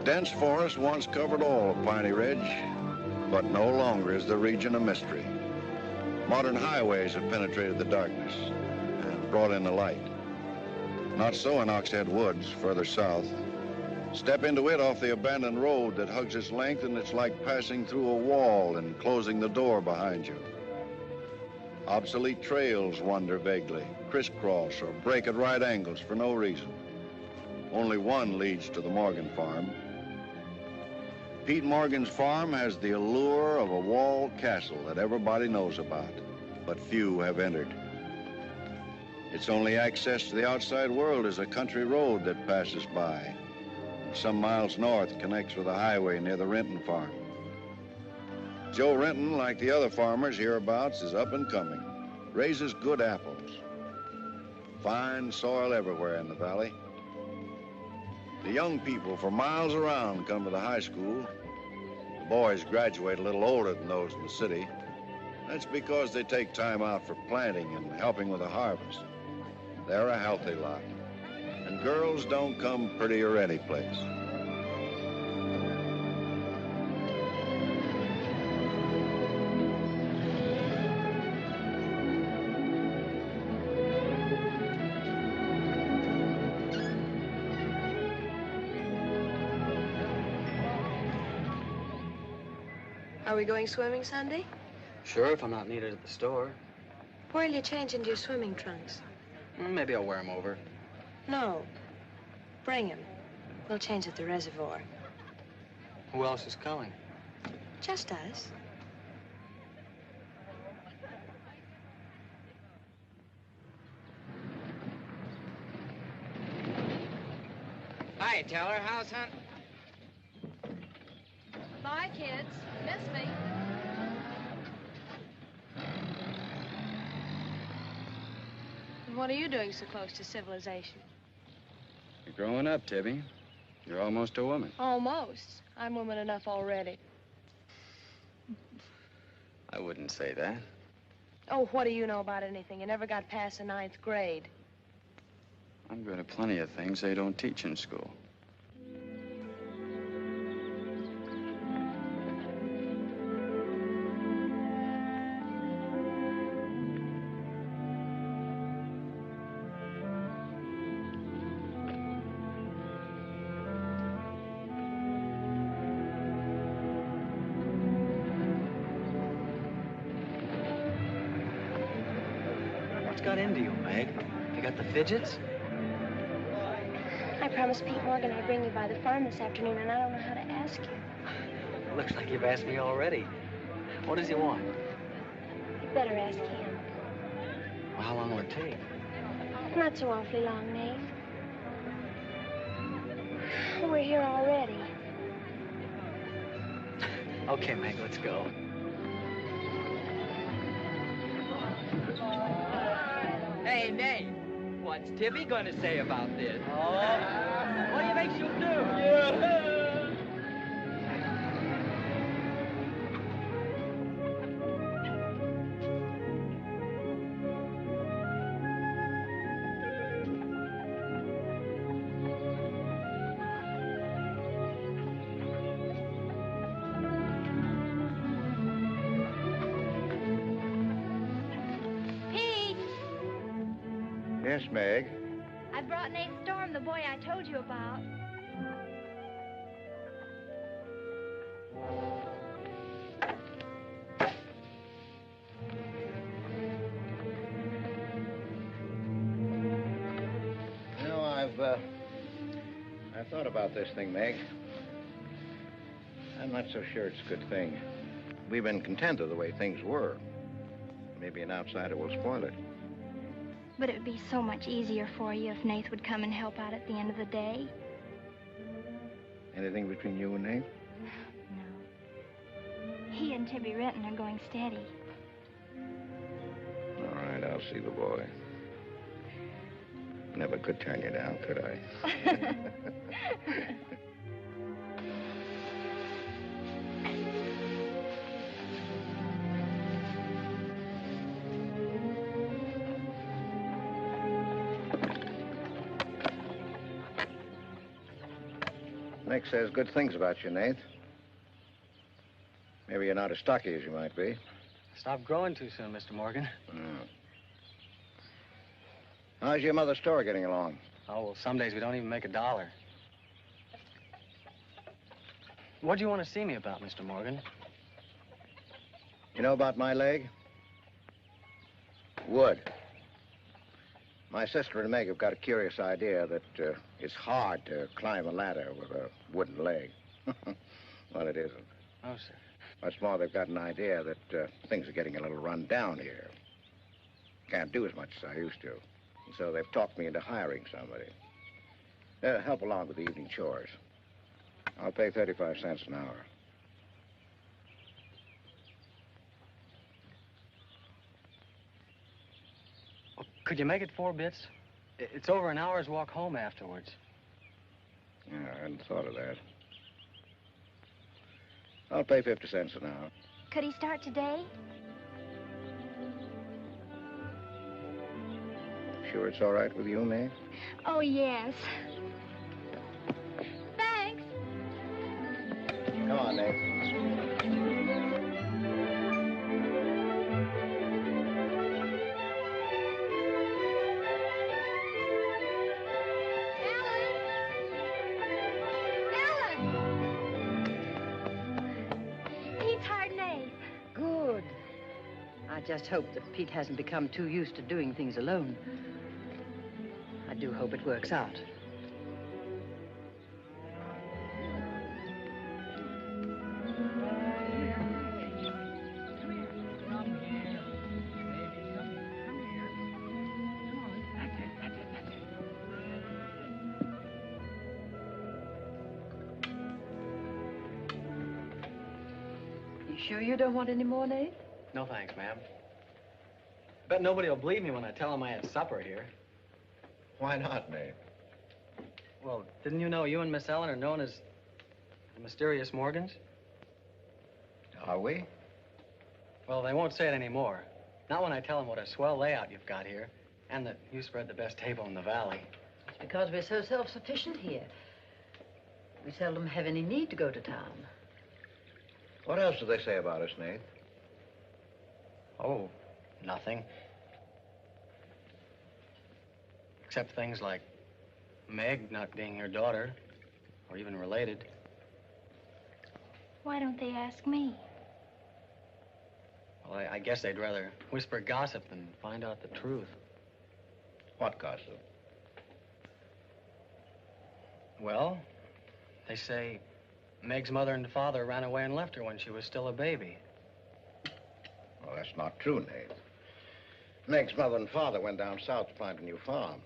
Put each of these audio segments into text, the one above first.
Dense forest once covered all of Piney Ridge, but no longer is the region a mystery. Modern highways have penetrated the darkness and brought in the light. Not so in Oxhead Woods, further south. Step into it off the abandoned road that hugs its length, and it's like passing through a wall and closing the door behind you. Obsolete trails wander vaguely, crisscross or break at right angles for no reason. Only one leads to the Morgan farm. Pete Morgan's farm has the allure of a walled castle that everybody knows about, but few have entered. Its only access to the outside world is a country road that passes by. Some miles north connects with a highway near the Renton farm. Joe Renton, like the other farmers hereabouts, is up and coming, raises good apples. Fine soil everywhere in the valley. The young people for miles around come to the high school. The boys graduate a little older than those in the city. That's because they take time out for planting and helping with the harvest. They're a healthy lot. And girls don't come prettier any place. Are we going swimming Sunday? Sure, if I'm not needed at the store. Where'll you change into your swimming trunks? Maybe I'll wear them over. No. Bring 'em. We'll change at the reservoir. Who else is coming? Just us. Hi, Teller. How's hunt? Bye, kids. Miss me. What are you doing so close to civilization? You're growing up, Tibby. You're almost a woman. Almost. I'm woman enough already. I wouldn't say that. Oh, what do you know about anything? You never got past the 9th grade. I'm good at plenty of things they don't teach in school. Got into you, Meg? You got the fidgets? I promised Pete Morgan I'd bring you by the farm this afternoon, and I don't know how to ask you. Looks like you've asked me already. What does he want? You better ask him. Well, how long will it take? Not so awfully long, Nate. We're here already. Okay, Meg, let's go. Hey, Nate, what's Tibby gonna say about this? Oh, What do you think she'll do? Yes, Meg. I brought Nath Storm, the boy I told you about. You know, I've thought about this thing, Meg. I'm not so sure it's a good thing. We've been content of the way things were. Maybe an outsider will spoil it. But it would be so much easier for you if Nath would come and help out at the end of the day. Anything between you and Nate? No. He and Tibby Renton are going steady. All right, I'll see the boy. Never could turn you down, could I? Nick says good things about you, Nath. Maybe you're not as stocky as you might be. Stop growing too soon, Mr. Morgan. How's your mother's store getting along? Oh, well, some days we don't even make $1. What do you want to see me about, Mr. Morgan? You know about my leg? Wood. My sister and Meg have got a curious idea that it's hard to climb a ladder with a wooden leg. Well, it isn't. Oh, sir. What's more, they've got an idea that things are getting a little run down here. Can't do as much as I used to. And so they've talked me into hiring somebody. Help along with the evening chores. I'll pay 35 cents an hour. Could you make it 4 bits? It's over an hour's walk home afterwards. Yeah, I hadn't thought of that. I'll pay 50 cents an hour. Could he start today? Sure it's all right with you, May? Oh, yes. Thanks. Come on, Nate. Good. I just hope that Pete hasn't become too used to doing things alone. I do hope it works out. You sure you don't want any more, Nate? No, thanks, ma'am. Bet nobody will believe me when I tell them I had supper here. Why not, Nate? Well, didn't you know you and Miss Ellen are known as the mysterious Morgans? Are we? Well, they won't say it anymore. Not when I tell them what a swell layout you've got here, and that you spread the best table in the valley. It's because we're so self-sufficient here. We seldom have any need to go to town. What else do they say about us, Nate? Oh, nothing. Except things like Meg not being your daughter, or even related. Why don't they ask me? Well, I guess they'd rather whisper gossip than find out the truth. What gossip? Well, they say Meg's mother and father ran away and left her when she was still a baby. Well, that's not true, Nate. Meg's mother and father went down south to find a new farm.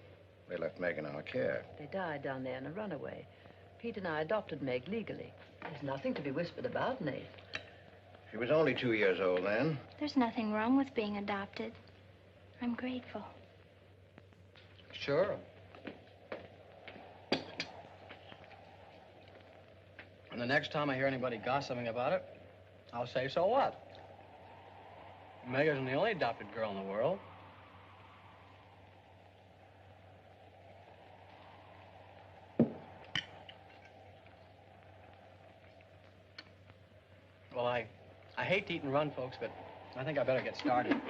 They left Meg in our care. They died down there in a runaway. Pete and I adopted Meg legally. There's nothing to be whispered about, Nate. She was only 2 years old then. There's nothing wrong with being adopted. I'm grateful. Sure. And the next time I hear anybody gossiping about it, I'll say, so what? Meg isn't the only adopted girl in the world. Well, I hate to eat and run, folks, but I think I better get started.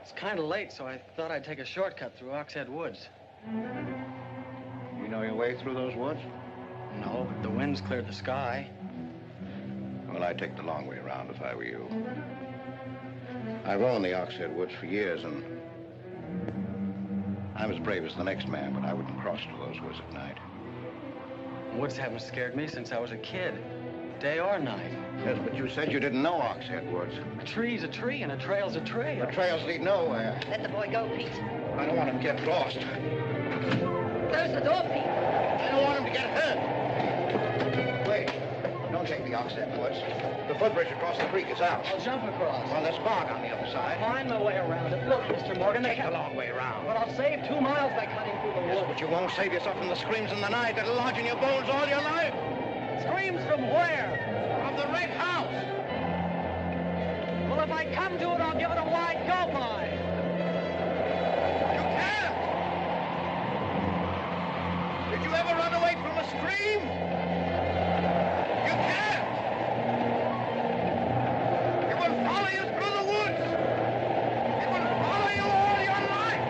It's kind of late, so I thought I'd take a shortcut through Oxhead Woods. You know your way through those woods? No, but the wind's cleared the sky. Well, I'd take the long way around if I were you. I've owned the Oxhead Woods for years, and I'm as brave as the next man, but I wouldn't cross through those woods at night. Woods haven't scared me since I was a kid, day or night. Yes, but you said you didn't know Oxhead Woods. A tree's a tree, and a trail's a trail. The trails lead nowhere. Let the boy go, Pete. I don't want him to get lost. Close the door, Pete. I don't want him to get hurt. Wait. Don't take the Oxhead Woods. The footbridge across the creek is out. I'll jump across. Well, there's fog on the other side. Find my way around it. Look, Mr. Morgan, they Take the long way around. But I'll save 2 miles by cutting through the Yes, woods. but you won't save yourself from the screams in the night that'll lodge in your bones all your life. Screams from where? From the red house. I come to it, I'll give it a wide go by. You can't! Did you ever run away from a stream? You can't! It will follow you through the woods! It will follow you all your life!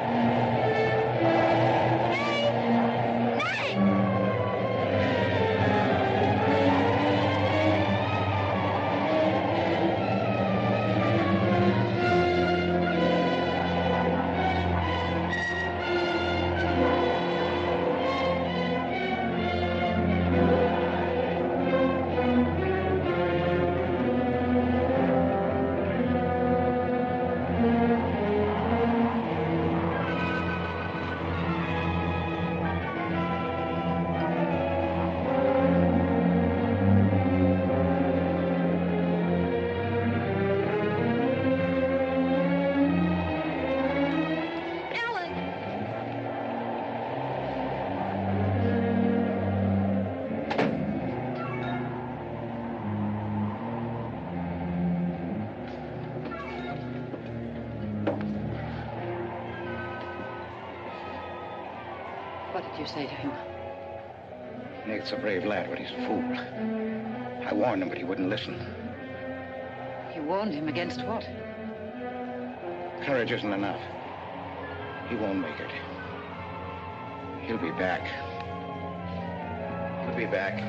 What did you say to him? Nate's a brave lad, but he's a fool. I warned him, but he wouldn't listen. You warned him against what? Courage isn't enough. He won't make it. He'll be back. He'll be back.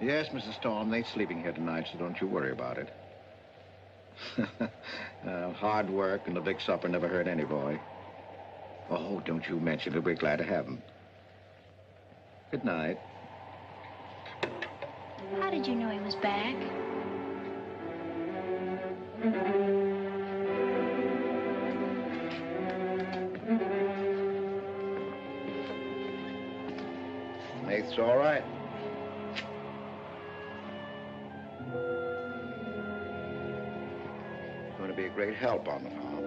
Yes, Mrs. Storm, Nate's sleeping here tonight, so don't you worry about it. Hard work and a big supper never hurt any boy. Oh, don't you mention it. We're glad to have him. Good night. How did you know he was back? Nate's all right. be a great help on the farm.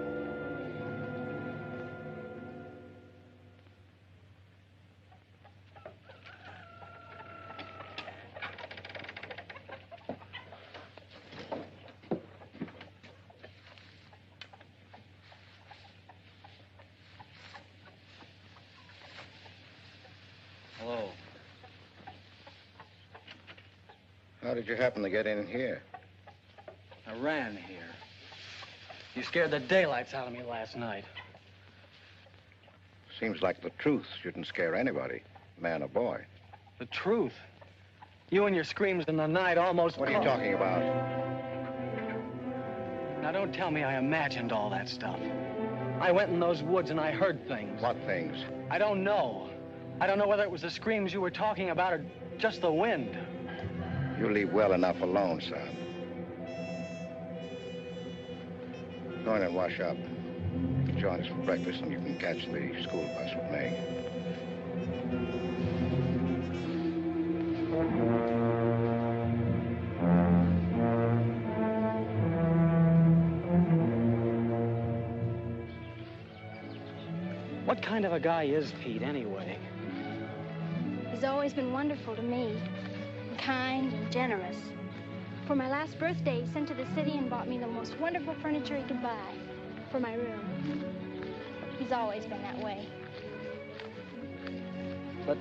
Hello. How did you happen to get in here? I ran here. You scared the daylights out of me last night. Seems like the truth shouldn't scare anybody, man or boy. The truth. You and your screams in the night almost... What are you talking about? Now, don't tell me I imagined all that stuff. I went in those woods and I heard things. What things? I don't know. I don't know whether it was the screams you were talking about or just the wind. You leave well enough alone, son. Go in and wash up. Join us for breakfast and you can catch the school bus with me. What kind of a guy is Pete, anyway? He's always been wonderful to me. Kind and generous. For my last birthday, he sent to the city and bought me the most wonderful furniture he could buy for my room. He's always been that way. But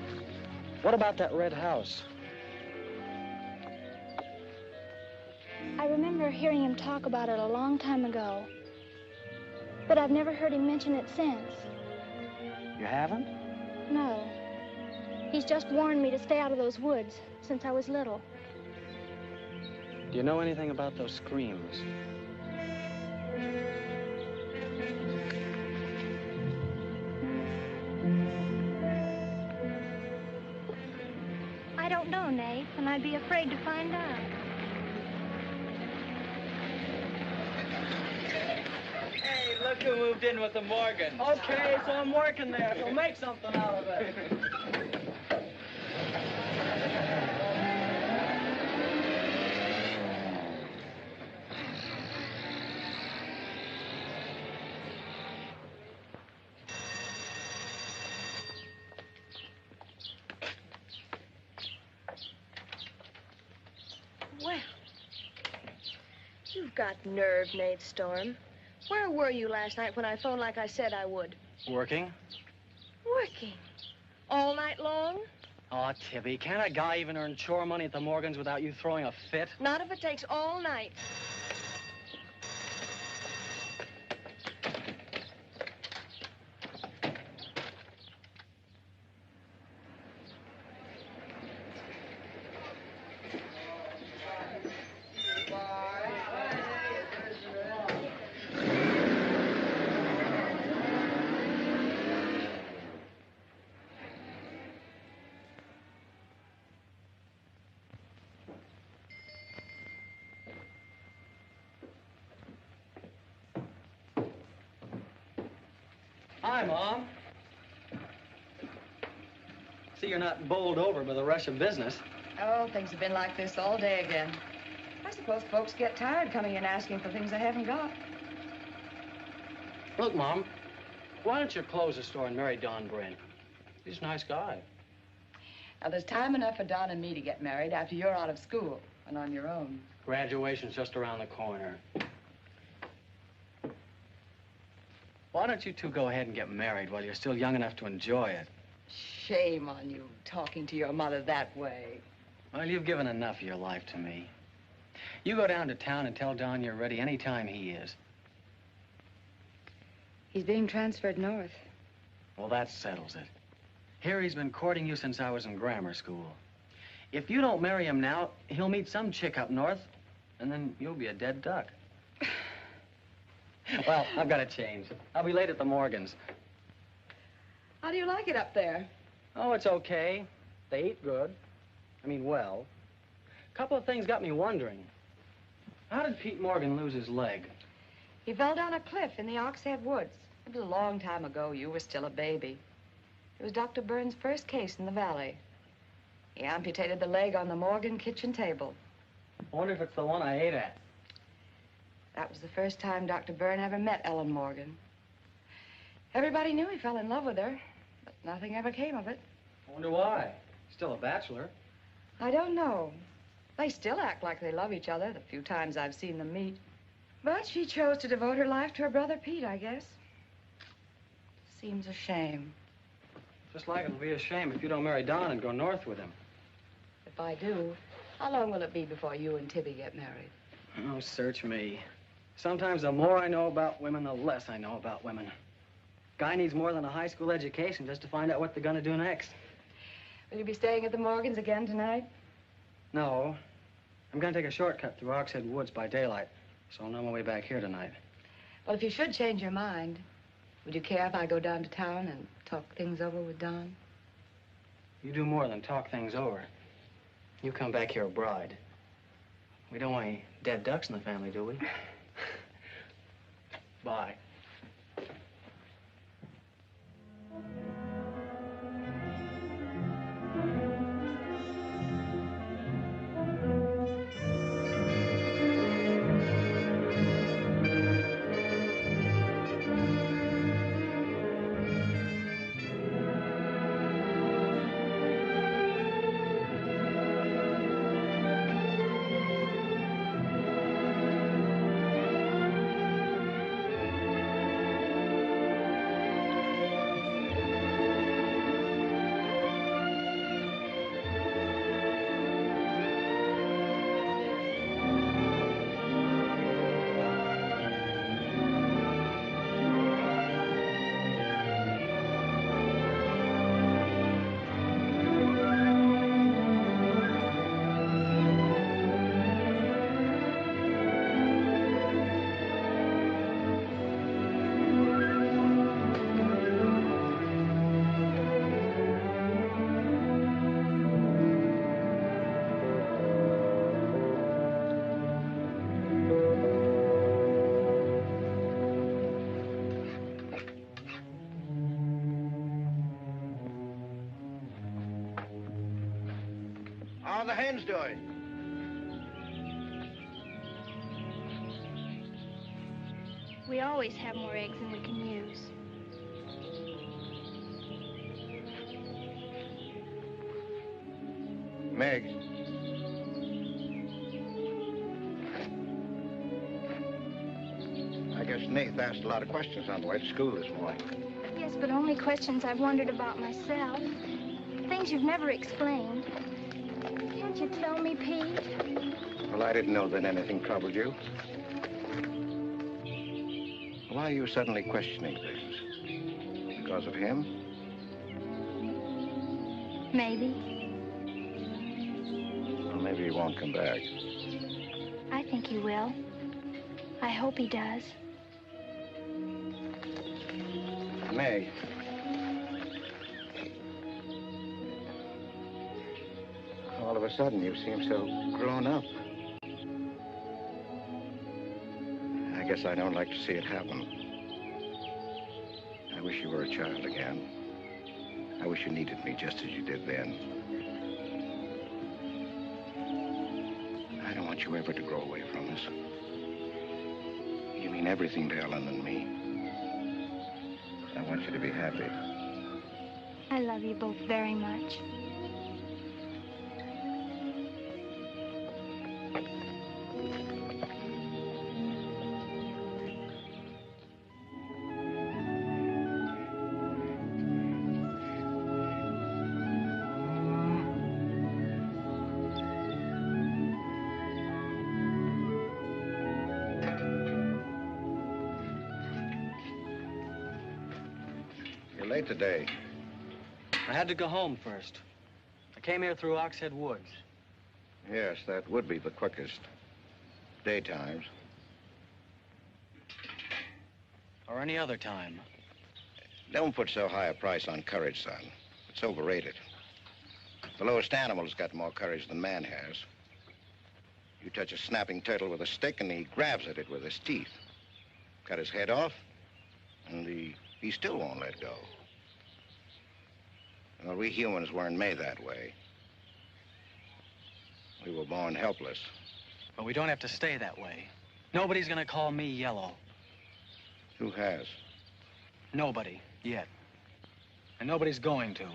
what about that red house? I remember hearing him talk about it a long time ago. But I've never heard him mention it since. You haven't? No. He's just warned me to stay out of those woods since I was little. Do you know anything about those screams? I don't know, Nate, and I'd be afraid to find out. Hey, look who moved in with the Morgans. Okay, so I'm working there, so make something out of it. Well, you've got nerve, Nath Storm. Where were you last night when I phoned like I said I would? Working? Working. All night long? Oh, Tibby, can't a guy even earn chore money at the Morgans without you throwing a fit? Not if it takes all night. Hi, Mom. See, you're not bowled over by the rush of business. Oh, things have been like this all day again. I suppose folks get tired coming in asking for things they haven't got. Look, Mom, why don't you close the store and marry Don Brent? He's a nice guy. Now, there's time enough for Don and me to get married after you're out of school and on your own. Graduation's just around the corner. Why don't you two go ahead and get married while you're still young enough to enjoy it? Shame on you, talking to your mother that way. Well, you've given enough of your life to me. You go down to town and tell Don you're ready any time he is. He's being transferred north. Well, that settles it. Here he's been courting you since I was in grammar school. If you don't marry him now, he'll meet some chick up north, and then you'll be a dead duck. Well, I've got to change. I'll be late at the Morgans. How do you like it up there? Oh, it's okay. They eat good. I mean, well. A couple of things got me wondering. How did Pete Morgan lose his leg? He fell down a cliff in the Oxhead Woods. It was a long time ago. You were still a baby. It was Dr. Burns' first case in the valley. He amputated the leg on the Morgan kitchen table. I wonder if it's the one I ate at. That was the first time Dr. Byrne ever met Ellen Morgan. Everybody knew he fell in love with her, but nothing ever came of it. I wonder why. Still a bachelor. I don't know. They still act like they love each other, the few times I've seen them meet. But she chose to devote her life to her brother Pete, I guess. Seems a shame. Just like it'll be a shame if you don't marry Don and go north with him. If I do, how long will it be before you and Tibby get married? Oh, search me. Sometimes the more I know about women, the less I know about women. Guy needs more than a high school education just to find out what they're gonna do next. Will you be staying at the Morgans again tonight? No. I'm gonna take a shortcut through Oxhead Woods by daylight, so I'll know my way back here tonight. Well, if you should change your mind, would you care if I go down to town and talk things over with Don? You do more than talk things over. You come back here a bride. We don't want any dead ducks in the family, do we? Bye. How are the hens doing? We always have more eggs than we can use. Meg. I guess Nath asked a lot of questions on the way to school this morning. Yes, but only questions I've wondered about myself. Things you've never explained. Can't you tell me, Pete? Well, I didn't know that anything troubled you. Why are you suddenly questioning things? Because of him? Maybe. Well, maybe he won't come back. I think he will. I hope he does. Meg. All of a sudden, you seem so grown up. I guess I don't like to see it happen. I wish you were a child again. I wish you needed me just as you did then. I don't want you ever to grow away from us. You mean everything to Ellen and me. I want you to be happy. I love you both very much. Late today. I had to go home first. I came here through Oxhead Woods. Yes, that would be the quickest. Daytimes. Or any other time. Don't put so high a price on courage, son. It's overrated. The lowest animal's got more courage than man has. You touch a snapping turtle with a stick and he grabs at it with his teeth. Cut his head off, and he still won't let go. Well, we humans weren't made that way. We were born helpless. But we don't have to stay that way. Nobody's gonna call me yellow. Who has? Nobody, yet. And nobody's going to.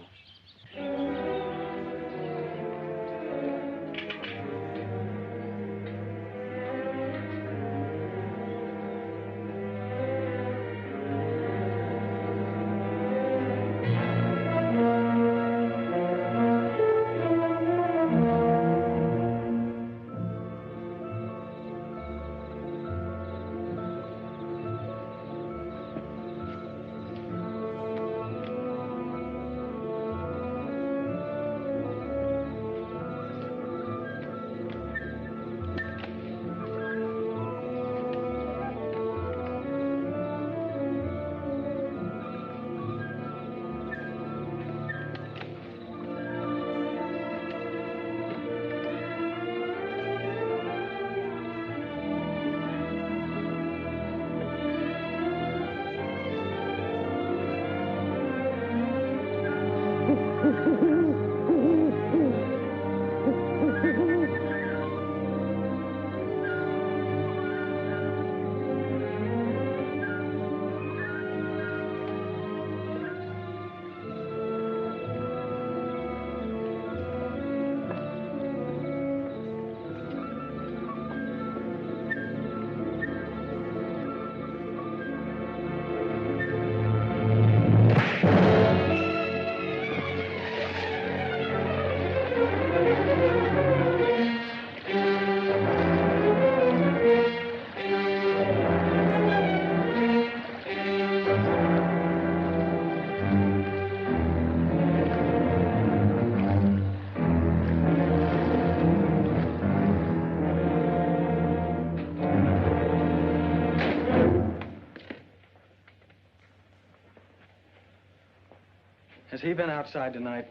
Has he been outside tonight?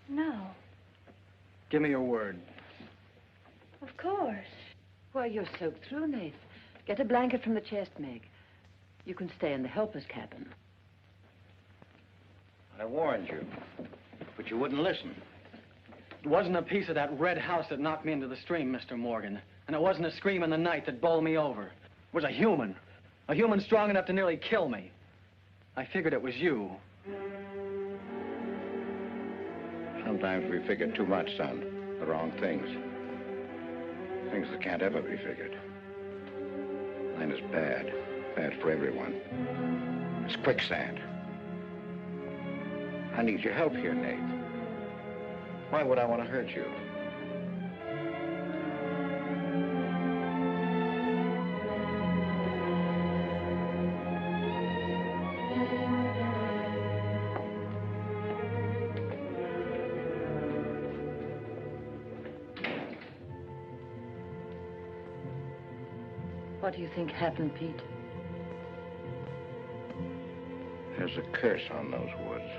No, Give me your word. of course. Why, you're soaked through, Nath. Get a blanket from the chest, Meg. You can stay in the helper's cabin. I warned you, but you wouldn't listen. It wasn't a piece of that red house that knocked me into the stream, Mr. Morgan. And it wasn't a scream in the night that bowled me over. It was a human strong enough to nearly kill me. I figured it was you. Sometimes we figure too much, son. The wrong things. Things that can't ever be figured. Mine is bad. Bad for everyone. It's quicksand. I need your help here, Nate. Why would I want to hurt you? What do you think happened, Pete? There's a curse on those woods.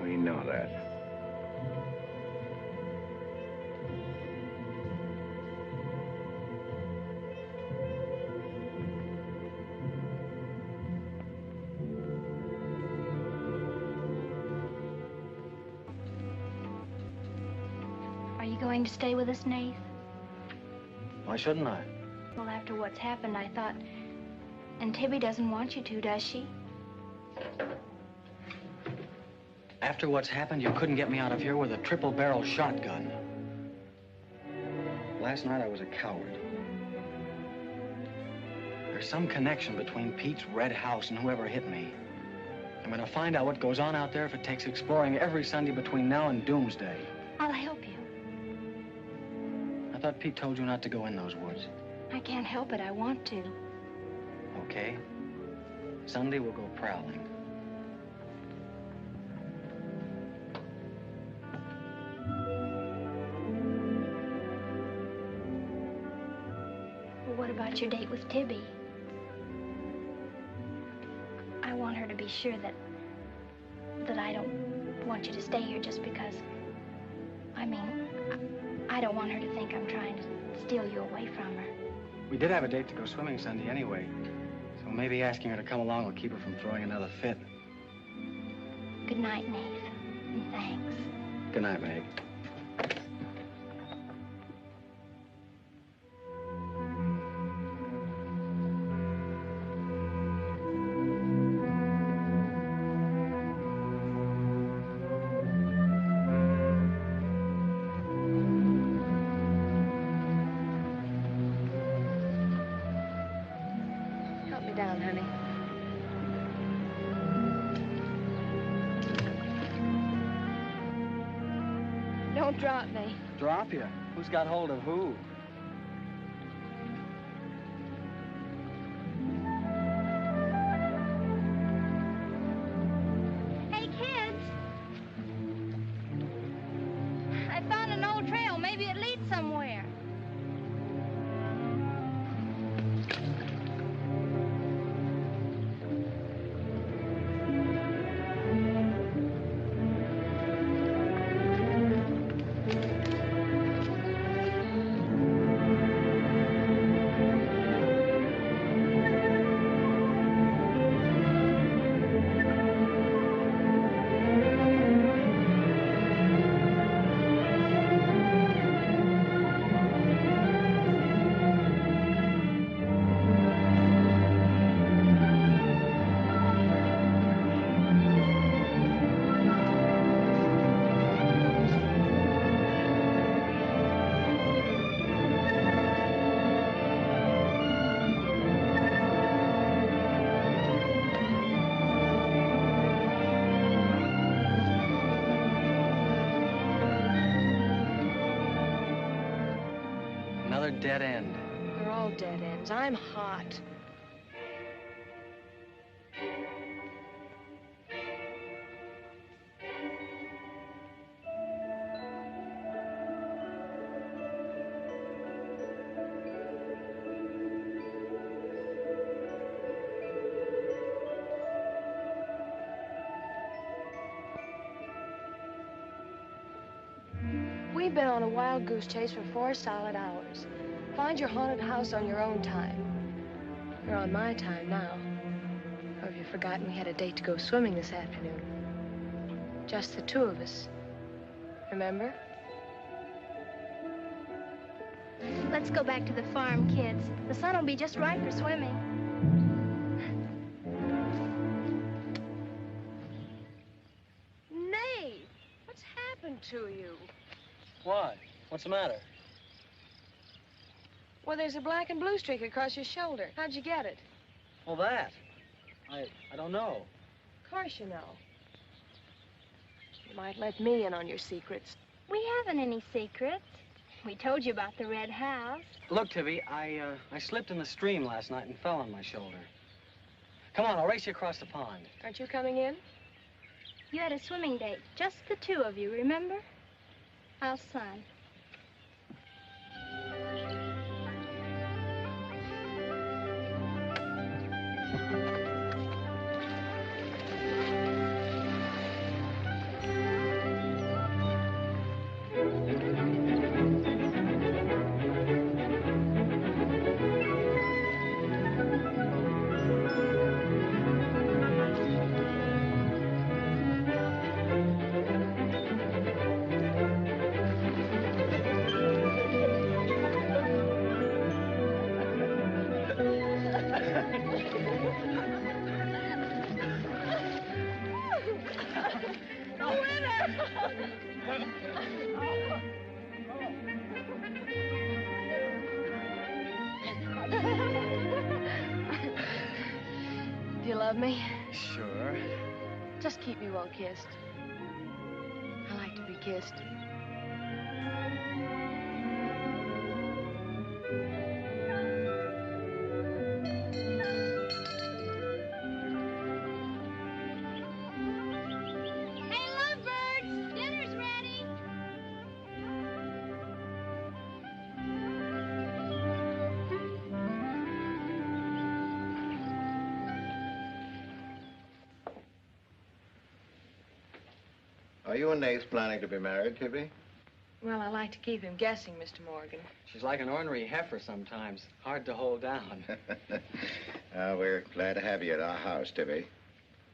We know that. Are you going to stay with us, Nath? Why shouldn't I? Well, after what's happened, I thought... And Tibby doesn't want you to, does she? After what's happened, you couldn't get me out of here with a triple-barrel shotgun. Last night, I was a coward. There's some connection between Pete's red house and whoever hit me. I'm gonna find out what goes on out there if it takes exploring every Sunday between now and doomsday. I'll help you. I thought Pete told you not to go in those woods. I can't help it. I want to. Okay. Sunday, we'll go prowling. Well, what about your date with Tibby? I want her to be sure that I don't want you to stay here just because... I don't want her to think I'm trying to steal you away from her. We did have a date to go swimming Sunday anyway. So maybe asking her to come along will keep her from throwing another fit. Good night, Nath. And thanks. Good night, Meg. Help me down, honey. Don't drop me. Drop you? Who's got hold of who? Hey, kids. I found an old trail. Maybe it leads somewhere. Another dead end. They're all dead ends. I'm hot. We've been on a wild goose chase for 4 solid hours. Find your haunted house on your own time. You're on my time now. Or have you forgotten we had a date to go swimming this afternoon? Just the 2 of us. Remember? Let's go back to the farm, kids. The sun will be just right for swimming. Nate, what's happened to you? What? What's the matter? Well, there's a black and blue streak across your shoulder. How'd you get it? Well, that. I don't know. Of course you know. You might let me in on your secrets. We haven't any secrets. We told you about the red house. Look, Tibby, I slipped in the stream last night and fell on my shoulder. Come on, I'll race you across the pond. Aren't you coming in? You had a swimming date. Just the 2 of you, remember? How's son? Do you love me? Sure. Just keep me well kissed. I like to be kissed. Hey, lovebirds! Dinner's ready! Are you and Nath planning to be married, Tibby? Well, I like to keep him guessing, Mr. Morgan. She's like an ornery heifer sometimes. Hard to hold down. We're glad to have you at our house, Tibby.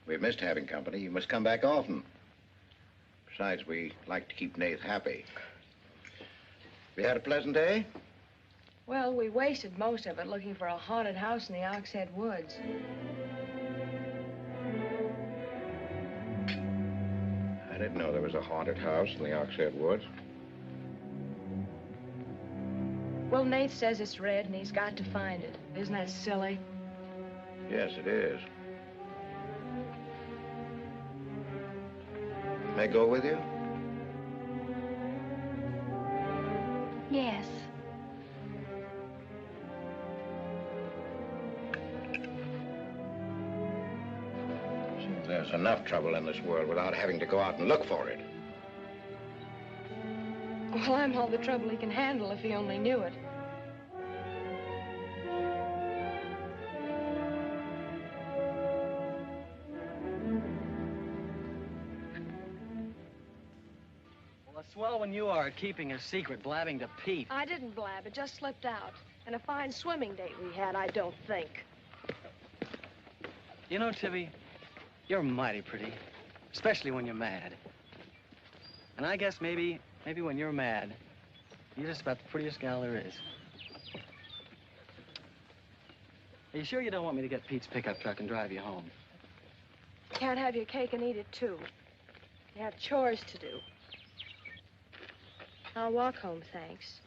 We've missed having company. You must come back often. Besides, we like to keep Nath happy. We had a pleasant day? Well, we wasted most of it looking for a haunted house in the Oxhead Woods. I didn't know there was a haunted house in the Oxhead Woods. Well, Nath says it's red and he's got to find it. Isn't that silly? Yes, it is. May I go with you? Yes. There's enough trouble in this world without having to go out and look for it. Well, I'm all the trouble he can handle if he only knew it. Well, a swell when you are at keeping a secret, blabbing to Pete. I didn't blab. It just slipped out. And a fine swimming date we had, I don't think. You know, Tibby, you're mighty pretty, especially when you're mad. And I guess maybe when you're mad, you're just about the prettiest gal there is. Are you sure you don't want me to get Pete's pickup truck and drive you home? Can't have your cake and eat it, too. You have chores to do. I'll walk home, thanks.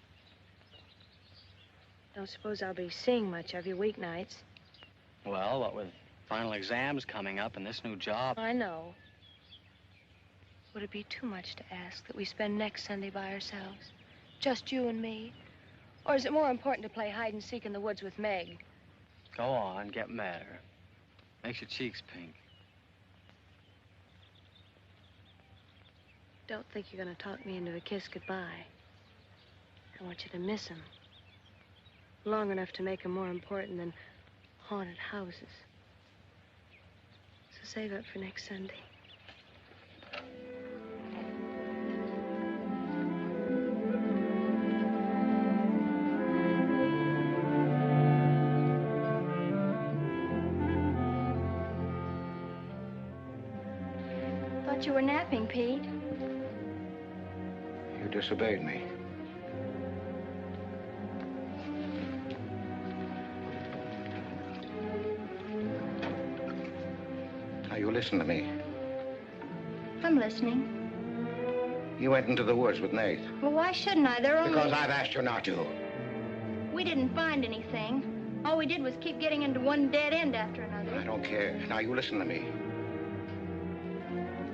Don't suppose I'll be seeing much of you weeknights. Well, what with final exams coming up and this new job. I know. Would it be too much to ask that we spend next Sunday by ourselves? Just you and me? Or is it more important to play hide and seek in the woods with Meg? Go on, get madder. Makes your cheeks pink. Don't think you're going to talk me into a kiss goodbye. I want you to miss him. Long enough to make him more important than haunted houses. So save up for next Sunday. Thought you were napping, Pete. You disobeyed me. Now, you listen to me. I'm listening. You went into the woods with Nath. Well, why shouldn't I? They're only... Because I've asked you not to. We didn't find anything. All we did was keep getting into one dead end after another. I don't care. Now, you listen to me.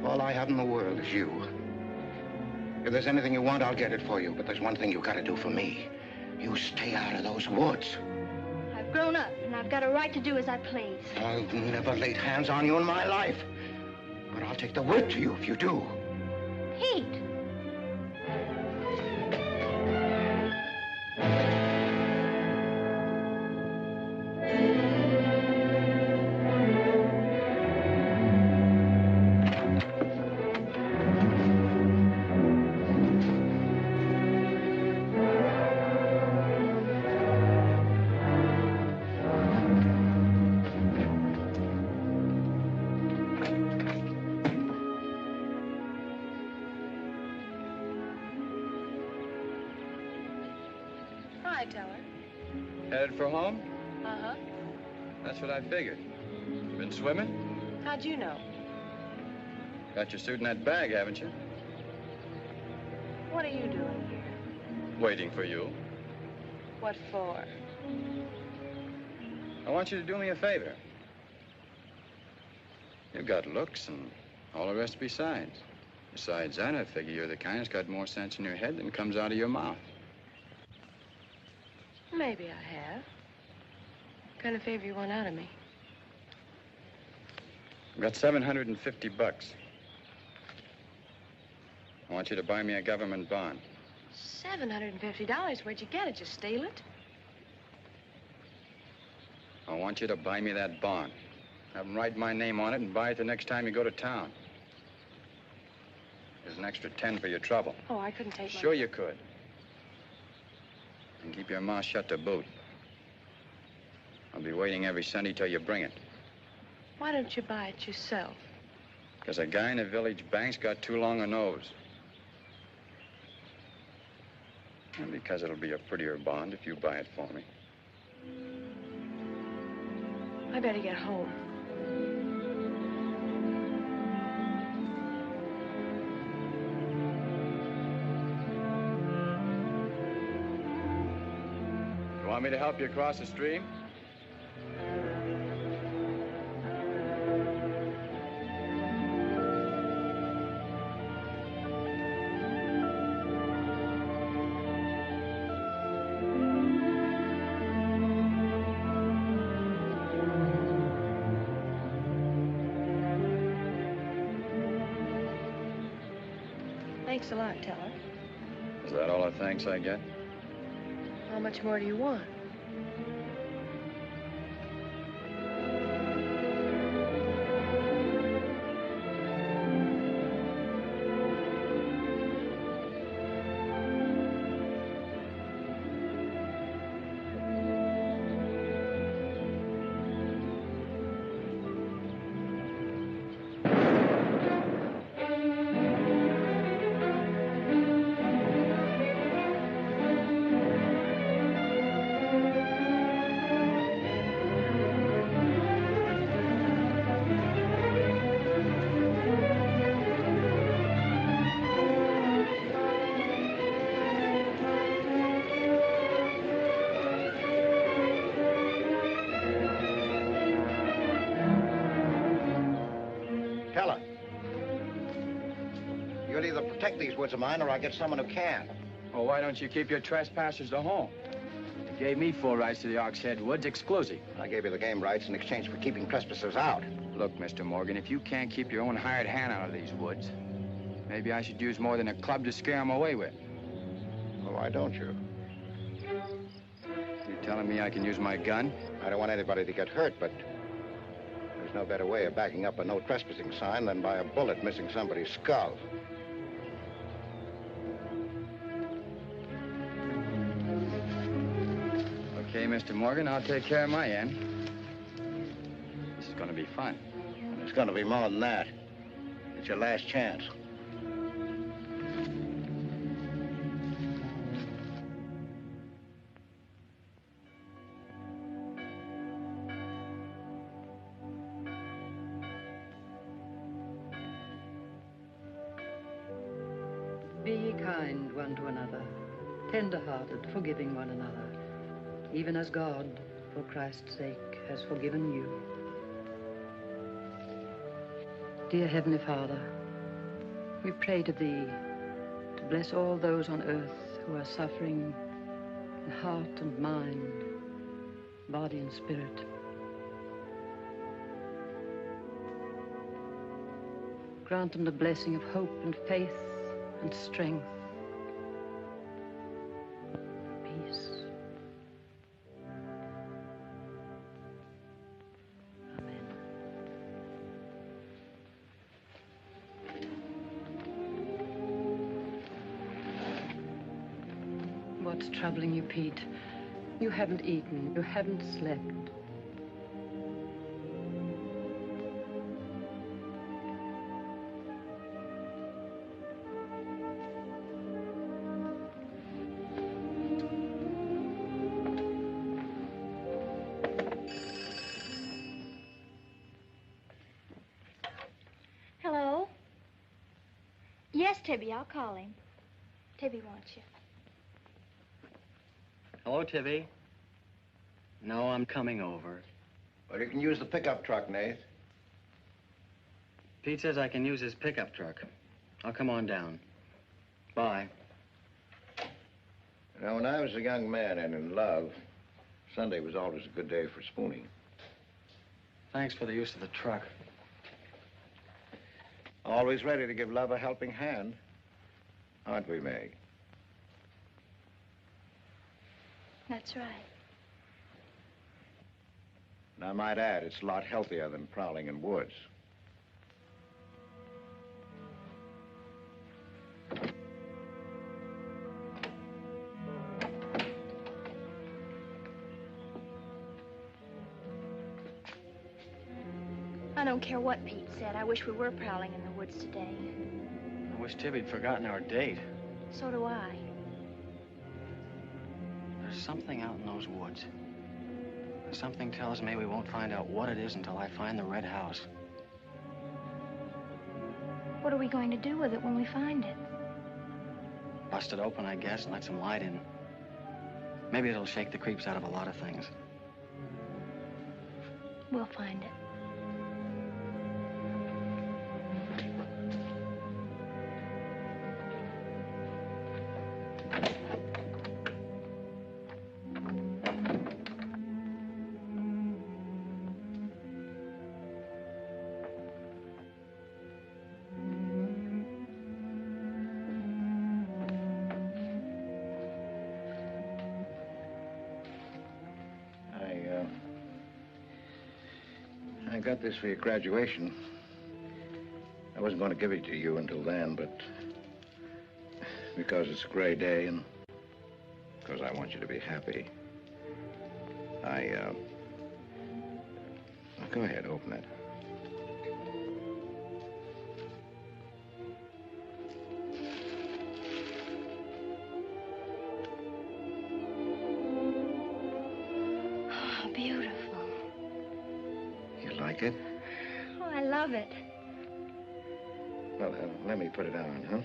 All I have in the world is you. If there's anything you want, I'll get it for you. But there's one thing you've got to do for me. You stay out of those woods. I've grown up, and I've got a right to do as I please. I've never laid hands on you in my life. But I'll take the word to you if you do. Pete! Headed for home? Uh-huh. That's what I figured. You been swimming? How'd you know? Got your suit in that bag, haven't you? What are you doing here? Waiting for you. What for? I want you to do me a favor. You've got looks and all the rest besides. Besides that, I figure you're the kind that's got more sense in your head than comes out of your mouth. Maybe I have. What kind of favor you want out of me? I've got $750. I want you to buy me a government bond. $750? Where'd you get it? Just steal it? I want you to buy me that bond. Have them write my name on it and buy it the next time you go to town. There's an extra 10 for your trouble. Oh, I couldn't take Sure you could. And keep your mouth shut to boot. I'll be waiting every Sunday till you bring it. Why don't you buy it yourself? Because a guy in a village bank's got too long a nose. And because it'll be a prettier bond if you buy it for me. I better get home. You want me to help you across the stream? Thanks a lot, Teller. Is that all the thanks I get? How much more do you want? You'll either protect these woods of mine or I'll get someone who can. Well, why don't you keep your trespassers to home? You gave me full rights to the Ox Head Woods, exclusive. I gave you the game rights in exchange for keeping trespassers out. Look, Mr. Morgan, if you can't keep your own hired hand out of these woods, maybe I should use more than a club to scare them away with. Well, why don't you? You telling me I can use my gun? I don't want anybody to get hurt, but there's no better way of backing up a no trespassing sign than by a bullet missing somebody's skull. Okay, Mr. Morgan, I'll take care of my end. This is going to be fun. And it's going to be more than that. It's your last chance. Be kind one to another, tender-hearted, forgiving one another, even as God, for Christ's sake, has forgiven you. Dear Heavenly Father, we pray to Thee to bless all those on earth who are suffering in heart and mind, body and spirit. Grant them the blessing of hope and faith and strength, peace. Amen. What's troubling you, Pete? You haven't eaten, you haven't slept. Hello? Yes, Tibby, I'll call him. Tibby wants you. Hello, Tibby. No, I'm coming over. Well, you can use the pickup truck, Nath. Pete says I can use his pickup truck. I'll come on down. Bye. You know, when I was a young man and in love, Sunday was always a good day for spooning. Thanks for the use of the truck. Always ready to give love a helping hand. Aren't we, Meg? That's right. And I might add, it's a lot healthier than prowling in woods. I don't care what Pete said. I wish we were prowling in the woods today. I wish Tibby'd forgotten our date. So do I. There's something out in those woods. Something tells me we won't find out what it is until I find the red house. What are we going to do with it when we find it? Bust it open, I guess, and let some light in. Maybe it'll shake the creeps out of a lot of things. We'll find it. I got this for your graduation. I wasn't going to give it to you until then, but because it's a gray day and because I want you to be happy, go ahead, open it. Oh, beautiful. You like it? Oh, I love it. Well, let me put it on, huh?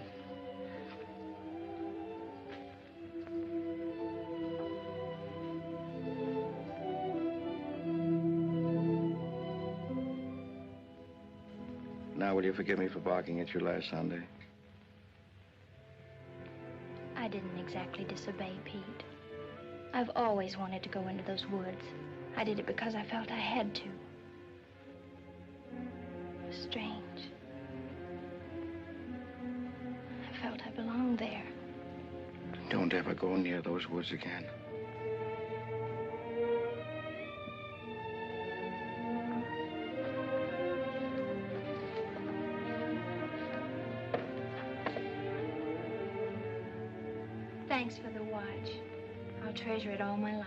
Now, will you forgive me for barking at you last Sunday? I didn't exactly disobey Pete. I've always wanted to go into those woods. I did it because I felt I had to. It was strange. I felt I belonged there. Don't ever go near those woods again. Thanks for the watch. I'll treasure it all my life.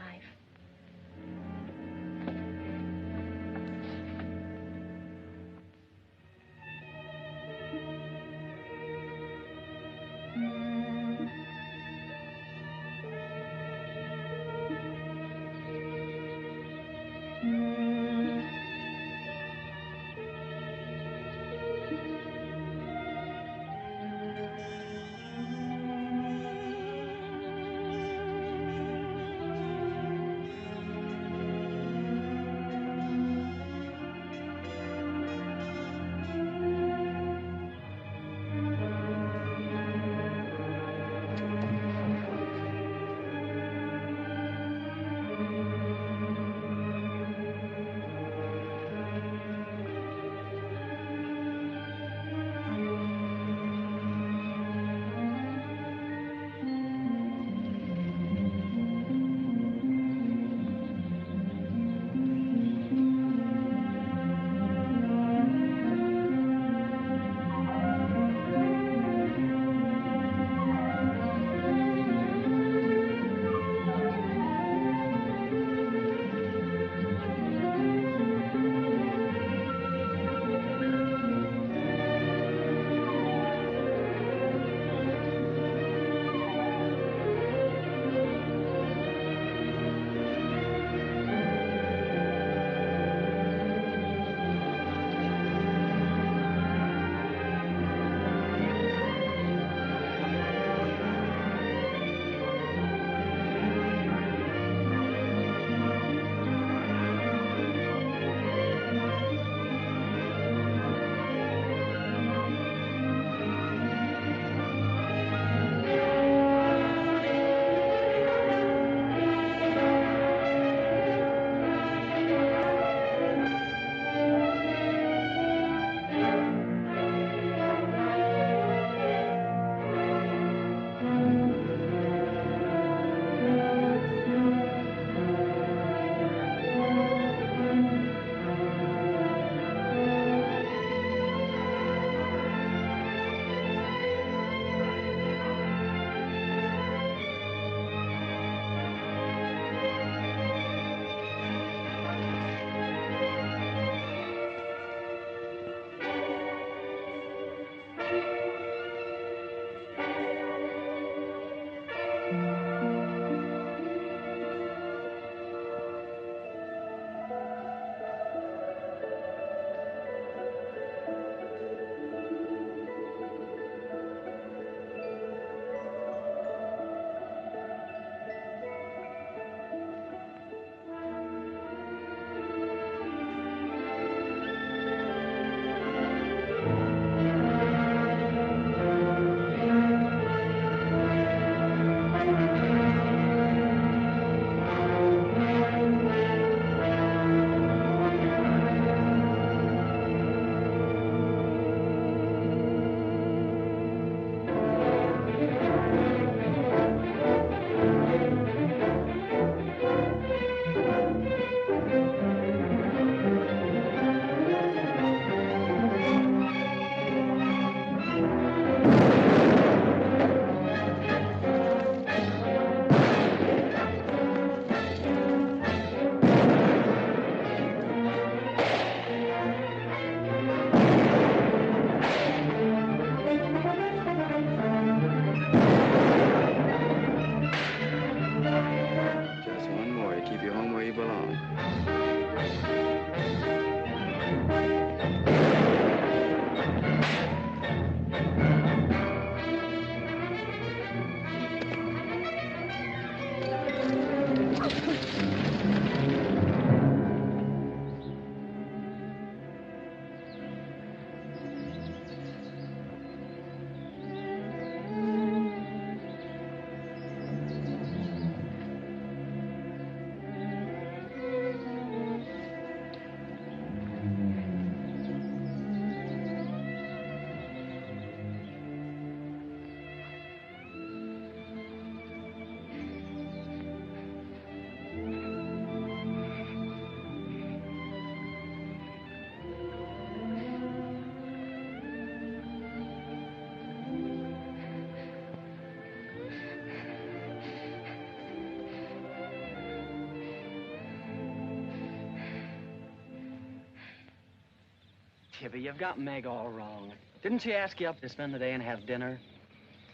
Tibby, you've got Meg all wrong. Didn't she ask you up to spend the day and have dinner?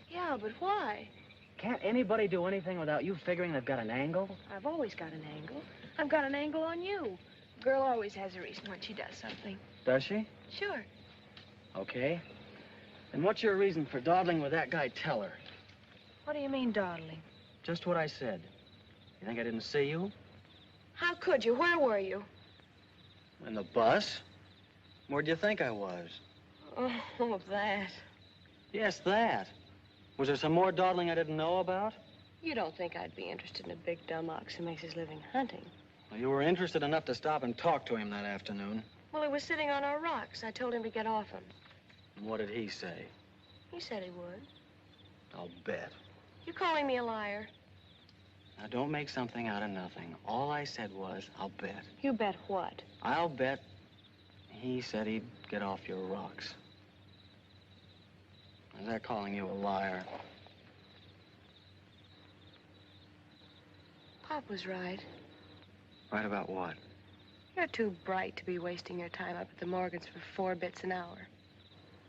Yeah, but why? Can't anybody do anything without you figuring they've got an angle? I've always got an angle. I've got an angle on you. A girl always has a reason when she does something. Does she? Sure. Okay. And what's your reason for dawdling with that guy Teller? What do you mean, dawdling? Just what I said. You think I didn't see you? How could you? Where were you? In the bus? Where'd you think I was? Oh, that. Yes, that. Was there some more dawdling I didn't know about? You don't think I'd be interested in a big dumb ox who makes his living hunting? Well, you were interested enough to stop and talk to him that afternoon. Well, he was sitting on our rocks. I told him to get off them. And what did he say? He said he would. I'll bet. You calling me a liar? Now, don't make something out of nothing. All I said was, I'll bet. You bet what? I'll bet he said he'd get off your rocks. Is that calling you a liar? Pop was right. Right about what? You're too bright to be wasting your time up at the Morgans for 4 bits an hour.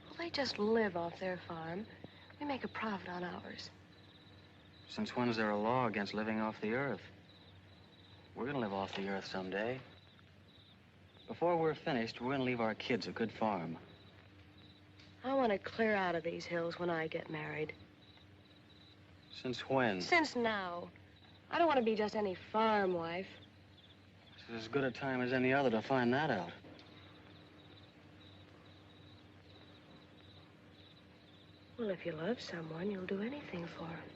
Well, they just live off their farm. We make a profit on ours. Since when is there a law against living off the earth? We're gonna live off the earth someday. Before we're finished, we're gonna leave our kids a good farm. I want to clear out of these hills when I get married. Since when? Since now. I don't want to be just any farm wife. This is as good a time as any other to find that out. Well, if you love someone, you'll do anything for him.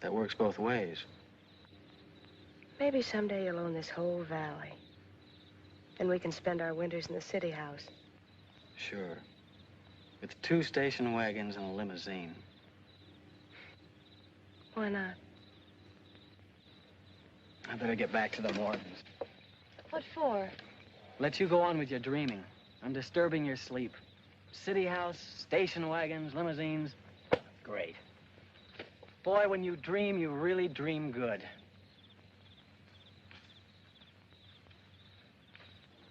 That works both ways. Maybe someday you'll own this whole valley. And we can spend our winters in the city house. Sure. With 2 station wagons and a limousine. Why not? I better get back to the Morgans. What for? Let you go on with your dreaming. I'm disturbing your sleep. City house, station wagons, limousines. Great. Boy, when you dream, you really dream good.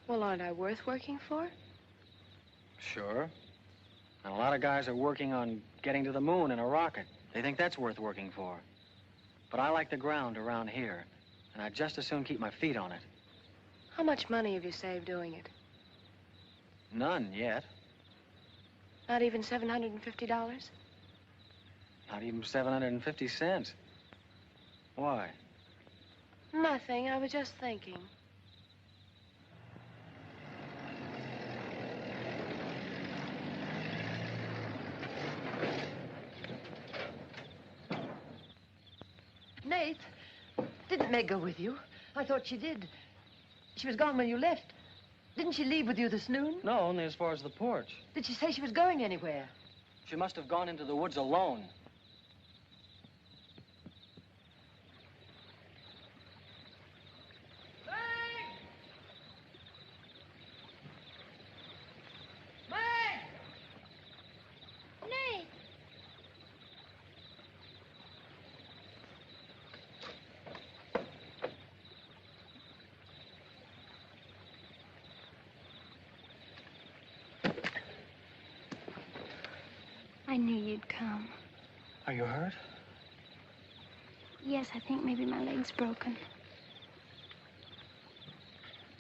Well, aren't I worth working for? Sure. And a lot of guys are working on getting to the moon in a rocket. They think that's worth working for. But I like the ground around here, and I'd just as soon keep my feet on it. How much money have you saved doing it? None yet. Not even $750? Not even 750 cents. Why? Nothing. I was just thinking. Nath, didn't Meg go with you? I thought she did. She was gone when you left. Didn't she leave with you this noon? No, only as far as the porch. Did she say she was going anywhere? She must have gone into the woods alone. I knew you'd come. Are you hurt? Yes, I think maybe my leg's broken.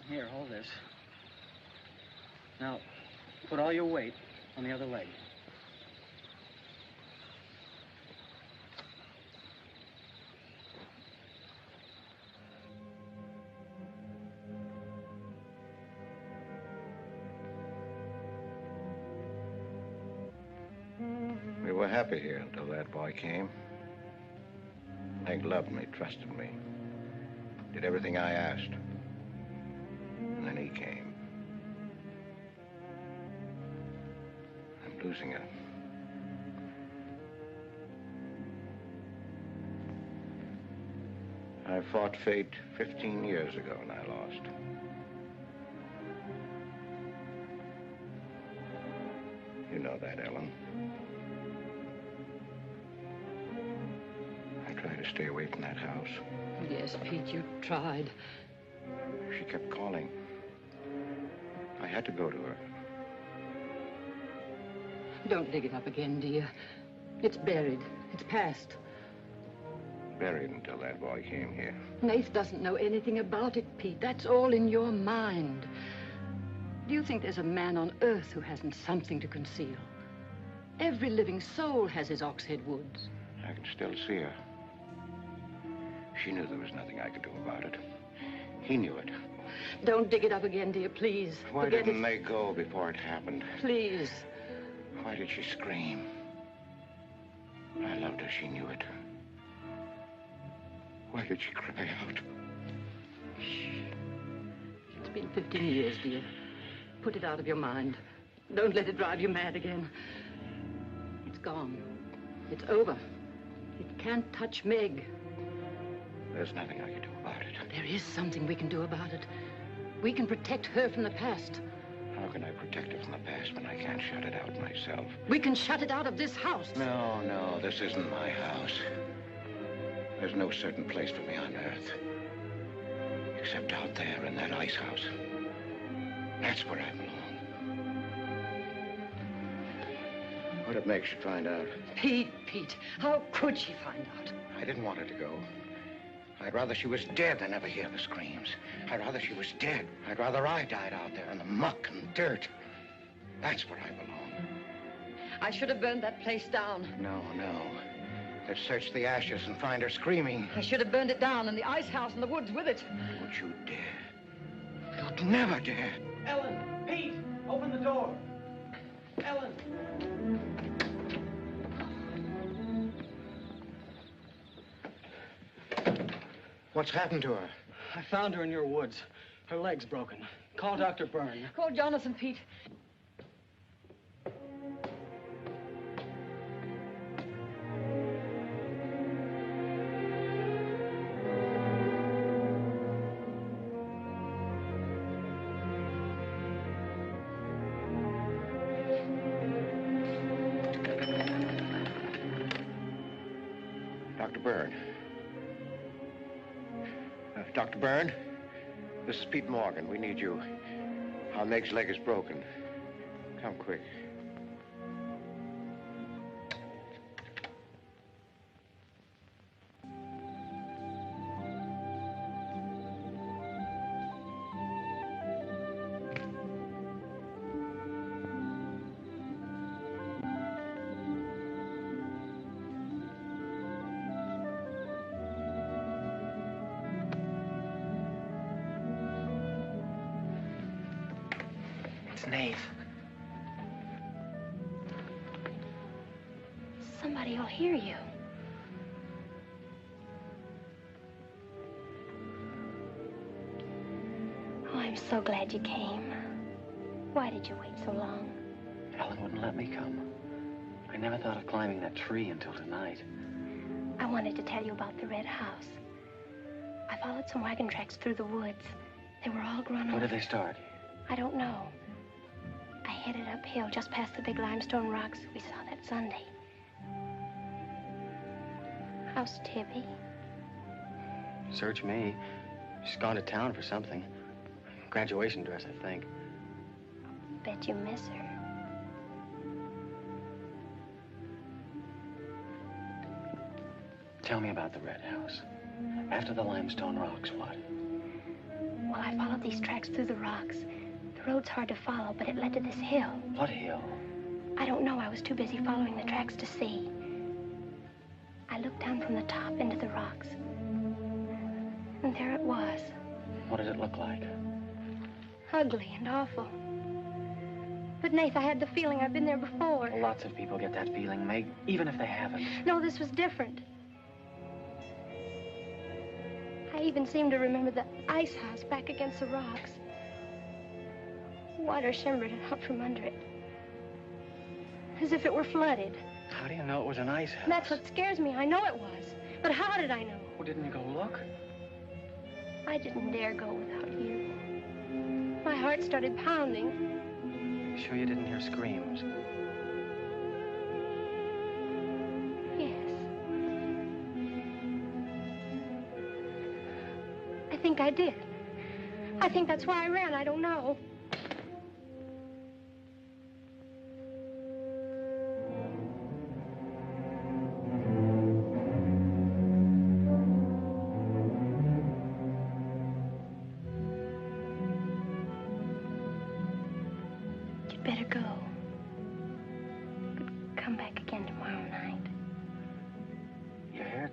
Here, hold this. Now, put all your weight on the other leg. We were happy here until that boy came. Hank loved me, trusted me, did everything I asked. And then he came. I'm losing her. I fought fate 15 years ago and I lost. You know that, Ellen. I tried to stay away from that house. Yes, Pete, you tried. She kept calling. I had to go to her. Don't dig it up again, dear. It's buried. It's past. Buried until that boy came here. Nath doesn't know anything about it, Pete. That's all in your mind. Do you think there's a man on earth who hasn't something to conceal? Every living soul has his Oxhead Woods. I can still see her. She knew there was nothing I could do about it. He knew it. Don't dig it up again, dear, please. Why Forget didn't it. they go before it happened? Please. Why did she scream? I loved her. She knew it. Why did she cry out? It's been 15 years, dear. Put it out of your mind. Don't let it drive you mad again. It's gone. It's over. It can't touch Meg. There's nothing I can do about it. There is something we can do about it. We can protect her from the past. How can I protect her from the past when I can't shut it out myself? We can shut it out of this house. No, this isn't my house. There's no certain place for me on Earth. Except out there in that ice house. That's where I belong. What if Meg should find out? Pete, how could she find out? I didn't want her to go. I'd rather she was dead than ever hear the screams. I'd rather she was dead. I'd rather I died out there in the muck and dirt. That's where I belong. I should have burned that place down. No. They'd search the ashes and find her screaming. I should have burned it down and the ice house in the woods with it. Don't you dare. You'd never dare. Ellen, Pete, open the door. Ellen. What's happened to her? I found her in your woods. Her leg's broken. Call Dr. Byrne. Call Jonathan, Pete. Dr. Byrne. Dr. Byrne, this is Pete Morgan. We need you. Our Meg's leg is broken. Come quick. It's Nath. Somebody will hear you. Oh, I'm so glad you came. Why did you wait so long? Ellen wouldn't let me come. I never thought of climbing that tree until tonight. I wanted to tell you about the red house. I followed some wagon tracks through the woods. They were all grown Where over. did they start? I don't know. I headed uphill just past the big limestone rocks we saw that Sunday. How's Tibby? Search me. She's gone to town for something. Graduation dress, I think. Bet you miss her. Tell me about the red house. After the limestone rocks, what? Well, I followed these tracks through the rocks. The road's hard to follow, but it led to this hill. What hill? I don't know. I was too busy following the tracks to see. I looked down from the top into the rocks. And there it was. What did it look like? Ugly and awful. But, Nath, I had the feeling I've been there before. Well, lots of people get that feeling, Meg, even if they haven't. No, this was different. I even seemed to remember the ice house back against the rocks. Water shimmered out from under it. As if it were flooded. How do you know it was an ice house? That's what scares me. I know it was. But how did I know? Well, didn't you go look? I didn't dare go without you. My heart started pounding. Sure you didn't hear screams? Yes. I think I did. I think that's why I ran. I don't know.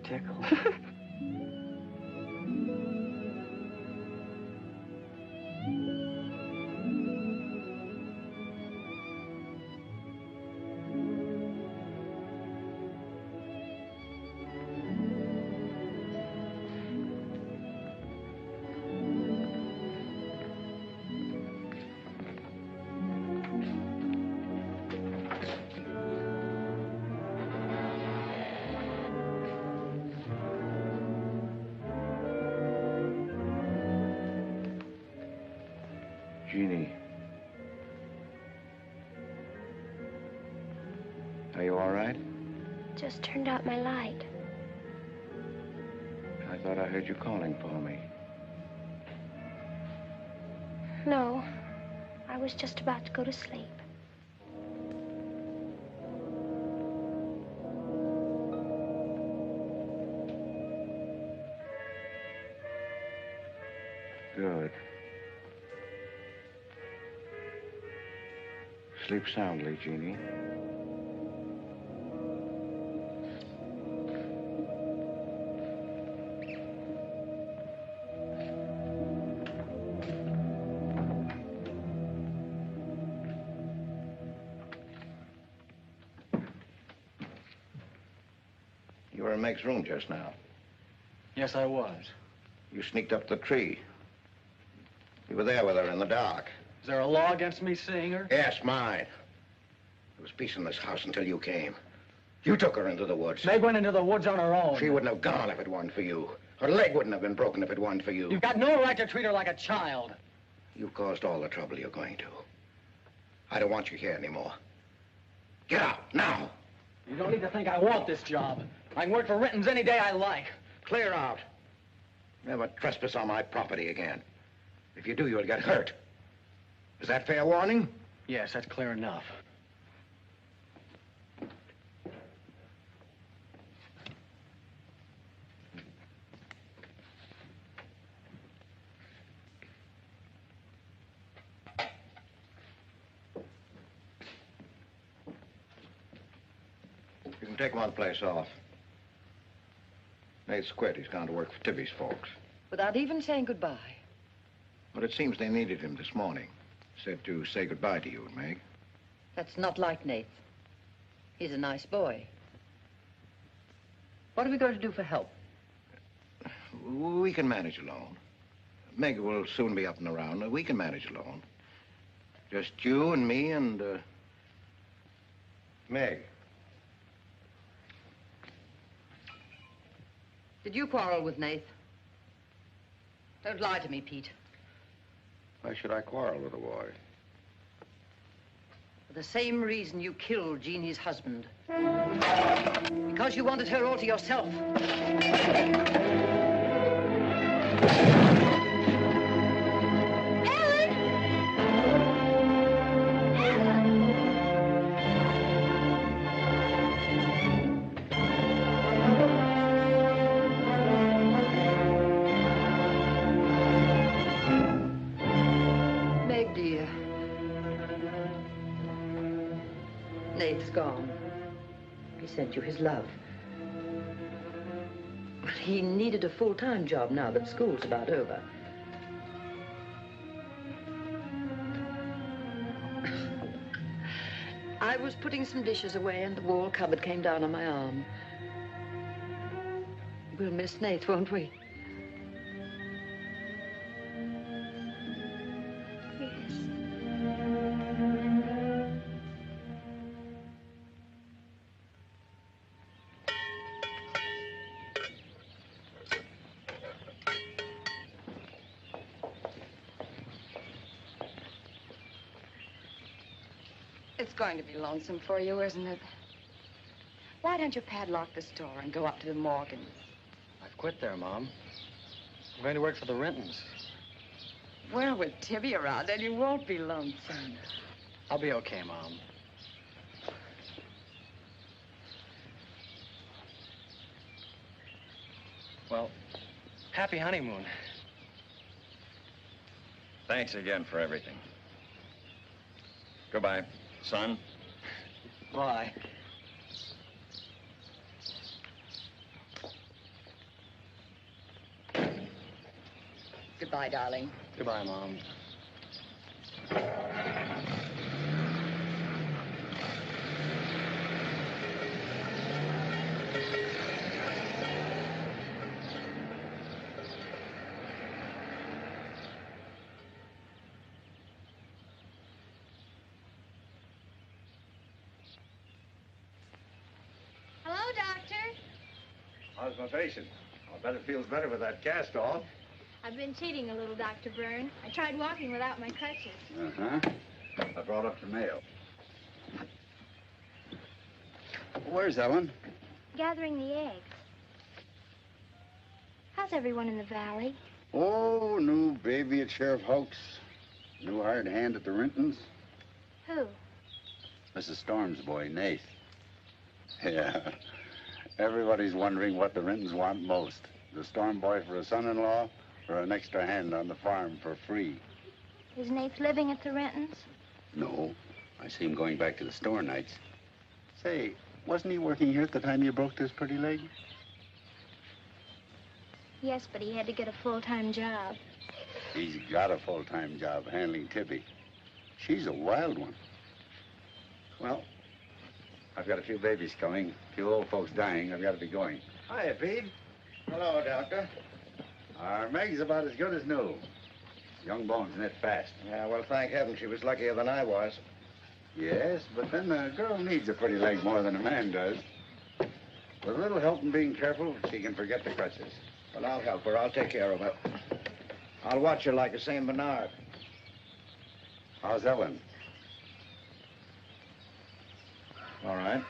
tickle. Jeannie. Are you all right? Just turned out my light. I thought I heard you calling for me. No, I was just about to go to sleep. Good. Sleep soundly, Jeannie. You were in Meg's room just now. Yes, I was. You sneaked up the tree. You were there with her in the dark. Is there a law against me seeing her? Yes, mine. There was peace in this house until you came. You took her into the woods. Meg went into the woods on her own. She wouldn't have gone if it weren't for you. Her leg wouldn't have been broken if it weren't for you. You've got no right to treat her like a child. You caused all the trouble you're going to. I don't want you here anymore. Get out, now. You don't need to think I want this job. I can work for Renton's any day I like. Clear out. Never trespass on my property again. If you do, you'll get hurt. Is that fair warning? Yes, that's clear enough. You can take one place off. Nath's quit. He's gone to work for Tibby's folks. Without even saying goodbye. But it seems they needed him this morning. Said to say goodbye to you, Meg. That's not like Nath. He's a nice boy. What are we going to do for help? We can manage alone. Meg will soon be up and around. We can manage alone. Just you and me and, Meg. Did you quarrel with Nath? Don't lie to me, Pete. Why should I quarrel with a boy? For the same reason you killed Jeannie's husband. Because you wanted her all to yourself. Nath's gone. He sent you his love. But he needed a full-time job now that school's about over. I was putting some dishes away and the wall cupboard came down on my arm. We'll miss Nath, won't we? It's going to be lonesome for you, isn't it? Why don't you padlock the store and go up to the Morgan? I've quit there, Mom. I'm going to work for the Rentons. Well, with Tibby around, then you won't be lonesome. I'll be okay, Mom. Well, happy honeymoon. Thanks again for everything. Goodbye, son. Bye. Goodbye, darling. Goodbye, Mom. Hello, Doctor. How's my patient? I'll bet it feels better with that cast off. I've been cheating a little, Dr. Byrne. I tried walking without my crutches. Uh-huh. I brought up the mail. Where's Ellen? Gathering the eggs. How's everyone in the valley? Oh, new baby at Sheriff Hoke's. New hired hand at the Rintons. Who? Mrs. Storm's boy, Nath. Yeah. Everybody's wondering what the Rintons want most. The Storm boy for a son-in-law or an extra hand on the farm for free. Is Nath living at the Rentons? No. I see him going back to the store nights. Say, wasn't he working here at the time you broke this pretty leg? Yes, but he had to get a full-time job. He's got a full-time job handling Tibby. She's a wild one. Well, I've got a few babies coming, a few old folks dying. I've got to be going. Hiya, Pete. Hello, Doctor. Our Meg's about as good as new. Young bones knit fast. Yeah, well, thank heaven she was luckier than I was. Yes, but then a girl needs a pretty leg more than a man does. With a little help and being careful, she can forget the crutches. Well, I'll help her. I'll take care of her. I'll watch her like a St. Bernard. How's Ellen? All right.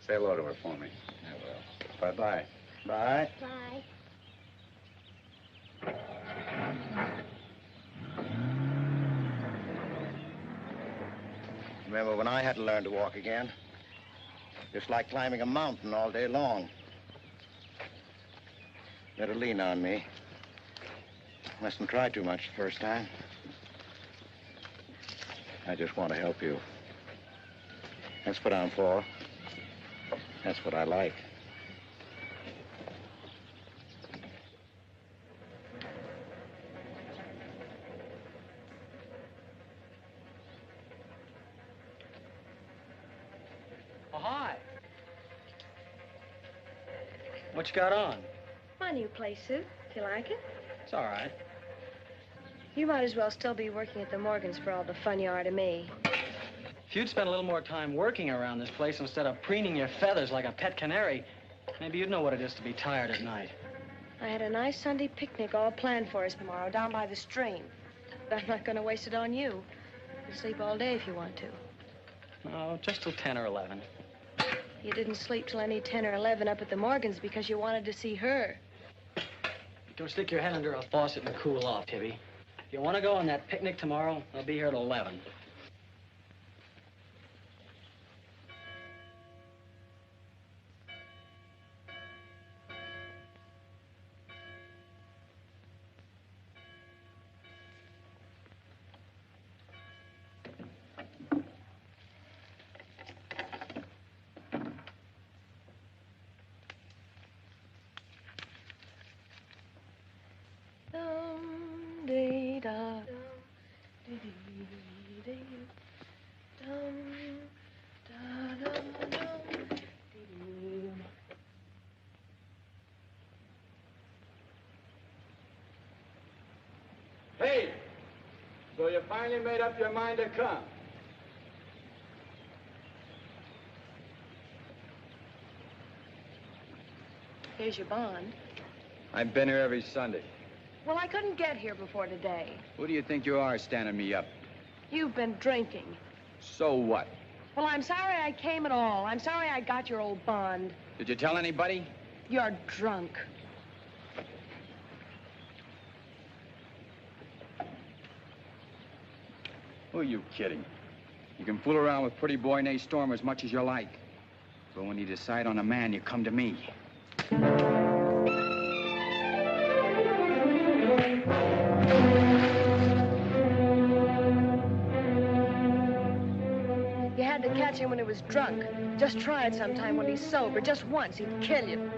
Say hello to her for me. I will. Bye-bye. Bye. Bye. Remember when I had to learn to walk again? Just like climbing a mountain all day long. Better lean on me. Mustn't try too much the first time. I just want to help you. That's what I'm for. That's what I like. Oh, hi. What you got on? My new play suit. Do you like it? It's all right. You might as well still be working at the Morgans for all the fun you are to me. If you'd spent a little more time working around this place instead of preening your feathers like a pet canary, maybe you'd know what it is to be tired at night. I had a nice Sunday picnic all planned for us tomorrow down by the stream. But I'm not going to waste it on you. You can sleep all day if you want to. No, just till 10 or 11. You didn't sleep till any 10 or 11 up at the Morgans because you wanted to see her. Go stick your head under a faucet and cool off, Tibby. If you want to go on that picnic tomorrow, I'll be here at 11. Hey, so you finally made up your mind to come? Here's your bond. I've been here every Sunday. Well, I couldn't get here before today. Who do you think you are standing me up? You've been drinking. So what? Well, I'm sorry I came at all. I'm sorry I got your old bond. Did you tell anybody? You're drunk. Who are you kidding? You can fool around with pretty boy Nath Storm as much as you like. But when you decide on a man, you come to me. You had to catch him when he was drunk. Just try it sometime when he's sober. Just once, he'd kill you.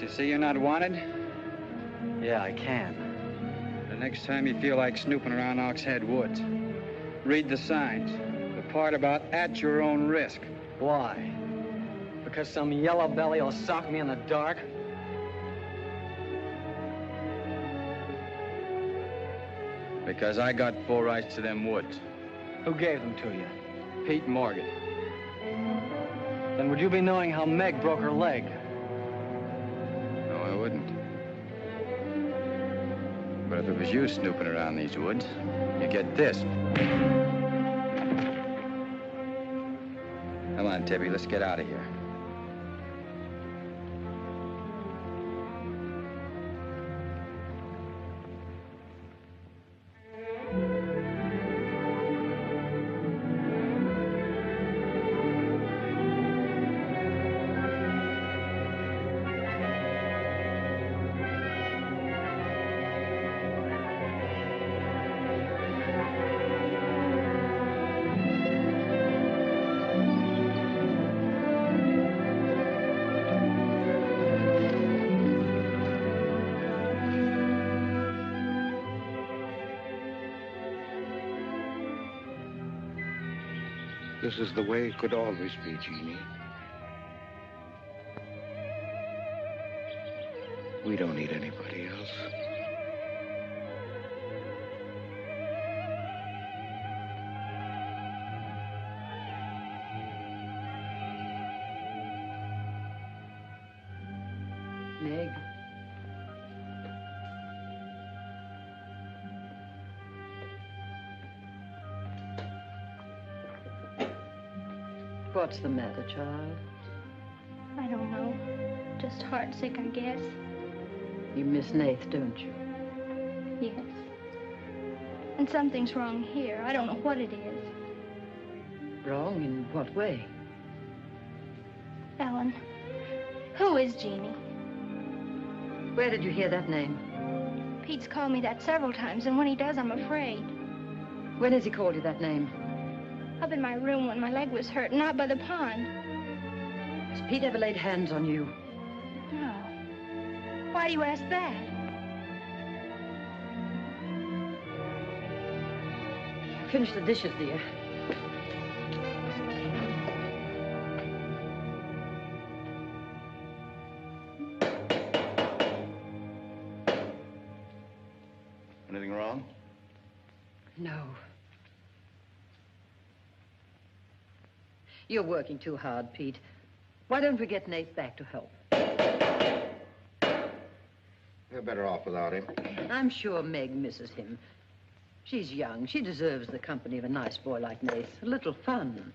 Can't you see you're not wanted? Yeah, I can. The next time you feel like snooping around Ox Head Woods, read the signs. The part about at your own risk. Why? Because some yellow belly will sock me in the dark? Because I got full rights to them woods. Who gave them to you? Pete Morgan. Then would you be knowing how Meg broke her leg? No, I wouldn't. But if it was you snooping around these woods, you get this. Come on, Tippy, let's get out of here. This is the way it could always be, Jeannie. We don't need anybody else. Meg. What's the matter, child? I don't know. Just heartsick, I guess. You miss Nath, don't you? Yes. And something's wrong here. I don't know what it is. Wrong in what way? Ellen, who is Jeannie? Where did you hear that name? Pete's called me that several times, and when he does, I'm afraid. When has he called you that name? Up in my room when my leg was hurt, and out by the pond. Has Pete ever laid hands on you? No. Why do you ask that? Finish the dishes, dear. Anything wrong? No. You're working too hard, Pete. Why don't we get Nath back to help? You're better off without him. I'm sure Meg misses him. She's young. She deserves the company of a nice boy like Nath. A little fun.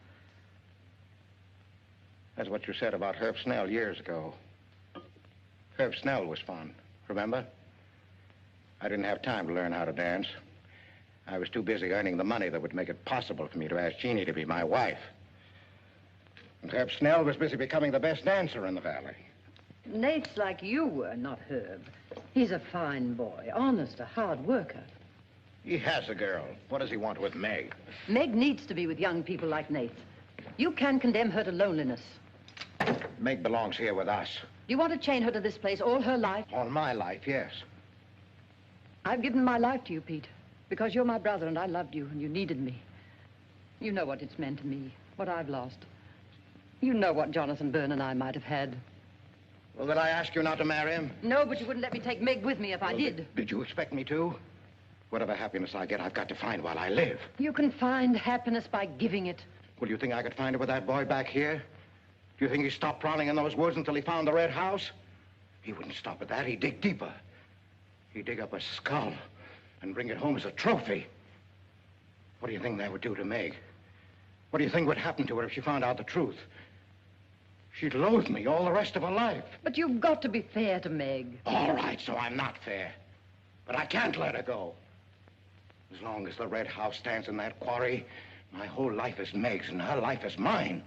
That's what you said about Herb Snell years ago. Herb Snell was fun, remember? I didn't have time to learn how to dance. I was too busy earning the money that would make it possible for me to ask Jeannie to be my wife. And Herb Snell was busy becoming the best dancer in the valley. Nath's like you were, not Herb. He's a fine boy, honest, a hard worker. He has a girl. What does he want with Meg? Meg needs to be with young people like Nath. You can't condemn her to loneliness. Meg belongs here with us. Do you want to chain her to this place all her life? All my life, yes. I've given my life to you, Pete, because you're my brother and I loved you and you needed me. You know what it's meant to me, what I've lost. You know what Jonathan Byrne and I might have had. Well, did I ask you not to marry him? No, but you wouldn't let me take Meg with me if I did. Did you expect me to? Whatever happiness I get, I've got to find while I live. You can find happiness by giving it. Well, you think I could find it with that boy back here? Do you think he stopped prowling in those woods until he found the red house? He wouldn't stop at that. He'd dig deeper. He'd dig up a skull and bring it home as a trophy. What do you think that would do to Meg? What do you think would happen to her if she found out the truth? She'd loathe me all the rest of her life. But you've got to be fair to Meg. All right, so I'm not fair. But I can't let her go. As long as the red house stands in that quarry, my whole life is Meg's and her life is mine.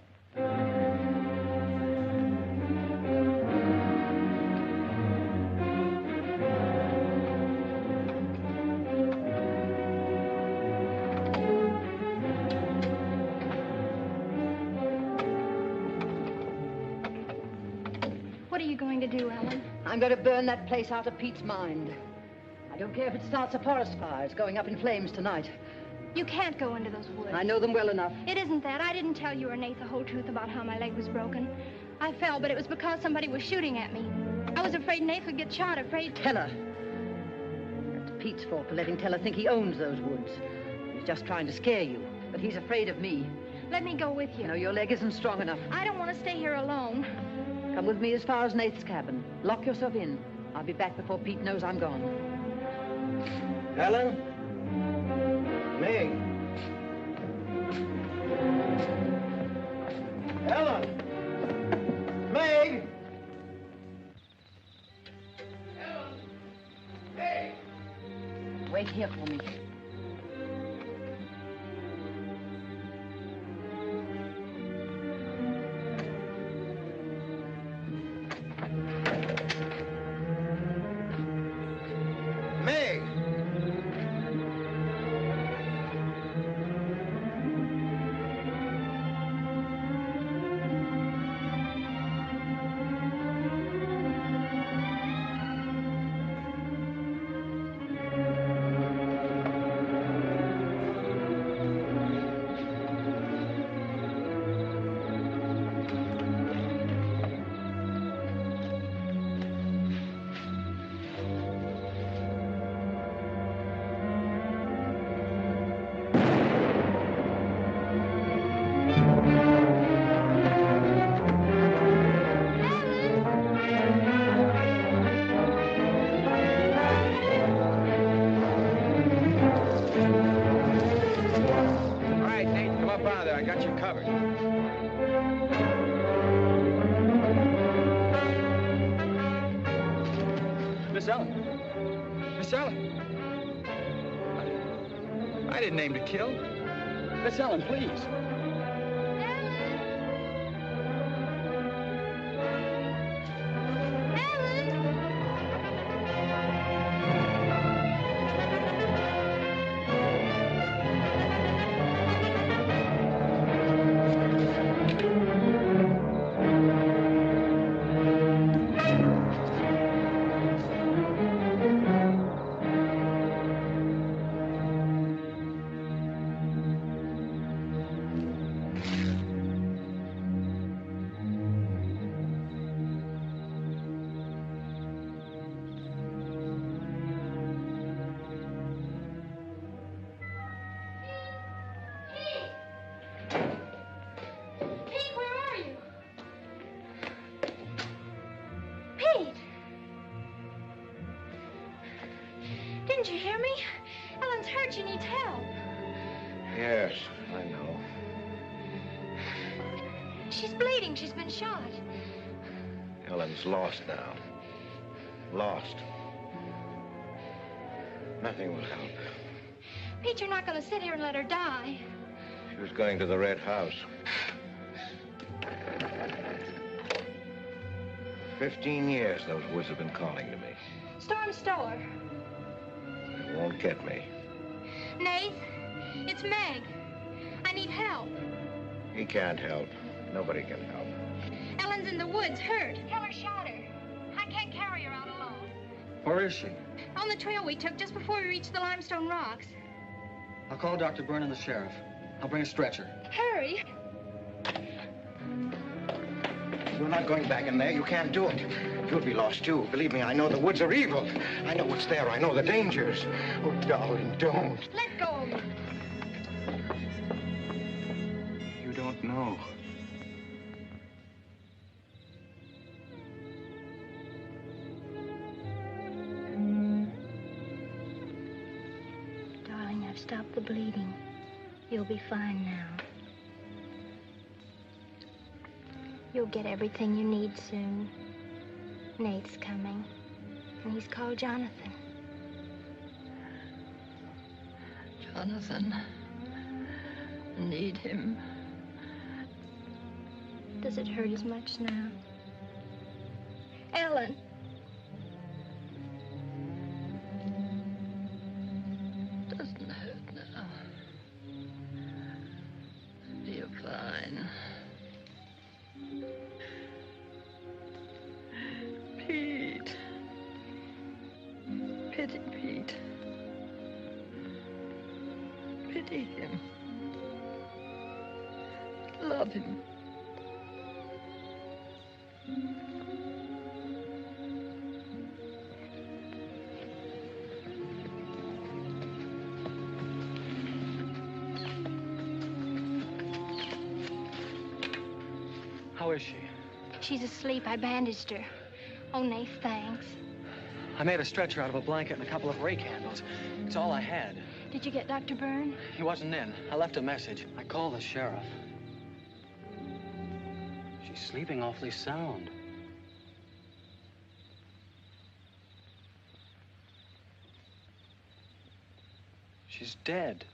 What are you going to do, do, Ellen? I'm going to burn that place out of Pete's mind. I don't care if it starts a forest fire. It's going up in flames tonight. You can't go into those woods. I know them well enough. It isn't that. I didn't tell you or Nate the whole truth about how my leg was broken. I fell, but it was because somebody was shooting at me. I was afraid Nate would get shot, afraid... Tell her. That's Pete's fault for letting Teller think he owns those woods. He's just trying to scare you, but he's afraid of me. Let me go with you. No, your leg isn't strong enough. I don't want to stay here alone. Come with me as far as Nath's cabin. Lock yourself in. I'll be back before Pete knows I'm gone. Ellen? Meg? Ellen? Meg? Wait here for me. Meg? Miss Ellen. I didn't aim to kill. Miss Ellen, please. Didn't you hear me? Ellen's hurt. She needs help. Yes, I know. She's bleeding. She's been shot. Ellen's lost now. Lost. Nothing will help. Pete, you're not going to sit here and let her die. She was going to the Red House. 15 years those woods have been calling to me. Storm stole her. They won't get me. Nath, it's Meg. I need help. He can't help. Nobody can help. Ellen's in the woods, hurt. Teller shot her. I can't carry her out alone. Where is she? On the trail we took just before we reached the limestone rocks. I'll call Dr. Byrne and the sheriff. I'll bring a stretcher. Hurry. You're not going back in there. You can't do it. You'll be lost, too. Believe me, I know the woods are evil. I know what's there. I know the dangers. Oh, darling, don't. Let go of me. You don't know. Darling, I've stopped the bleeding. You'll be fine now. You'll get everything you need soon. Nate's coming, and he's called Jonathan. Jonathan, I need him. Does it hurt as much now? Ellen. Doesn't hurt now. You're fine. Pete. Pity Pete. Pity him. Love him. How is she? She's asleep. I bandaged her. Oh, Nath, thanks. I made a stretcher out of a blanket and a couple of rake handles. It's all I had. Did you get Dr. Byrne? He wasn't in. I left a message. I called the sheriff. She's sleeping awfully sound. She's dead.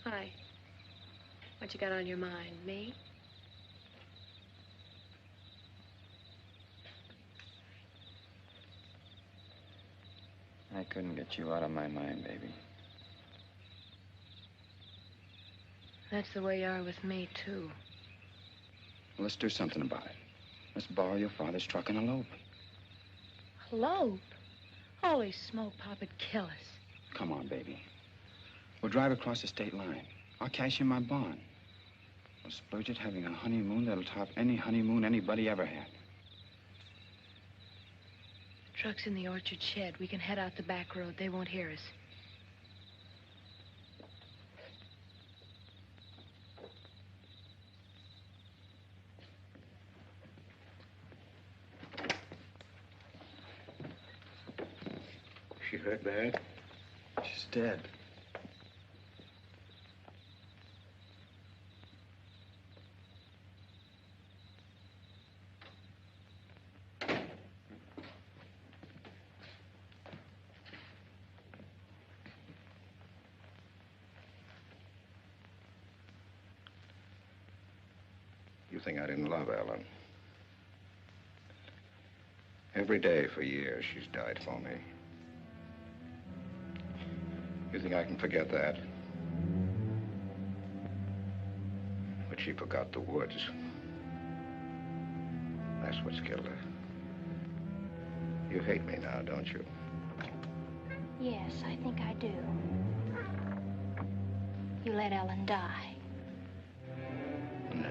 Hi. What you got on your mind? Me? I couldn't get you out of my mind, baby. That's the way you are with me, too. Well, let's do something about it. Let's borrow your father's truck and elope. Elope? Holy smoke, Pop'd kill us. Come on, baby. We'll drive across the state line. I'll cash in my bond. We'll splurge it having a honeymoon that'll top any honeymoon anybody ever had. Truck's in the orchard shed. We can head out the back road. They won't hear us. She hurt bad? She's dead. You think I didn't love Ellen? Every day for years, she's died for me. You think I can forget that? But she forgot the woods. That's what's killed her. You hate me now, don't you? Yes, I think I do. You let Ellen die. No.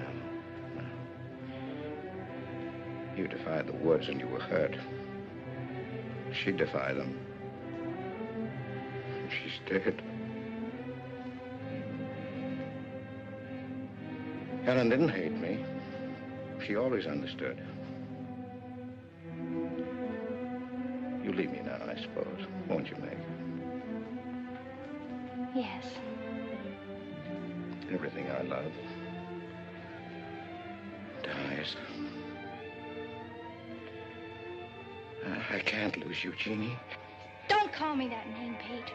You defied the woods and you were hurt. She defied them. And she's dead. Ellen didn't hate me. She always understood. You leave me now, I suppose. Won't you, Meg? Yes. Everything I love dies. I can't lose you, Jeannie. Don't call me that name, Pete.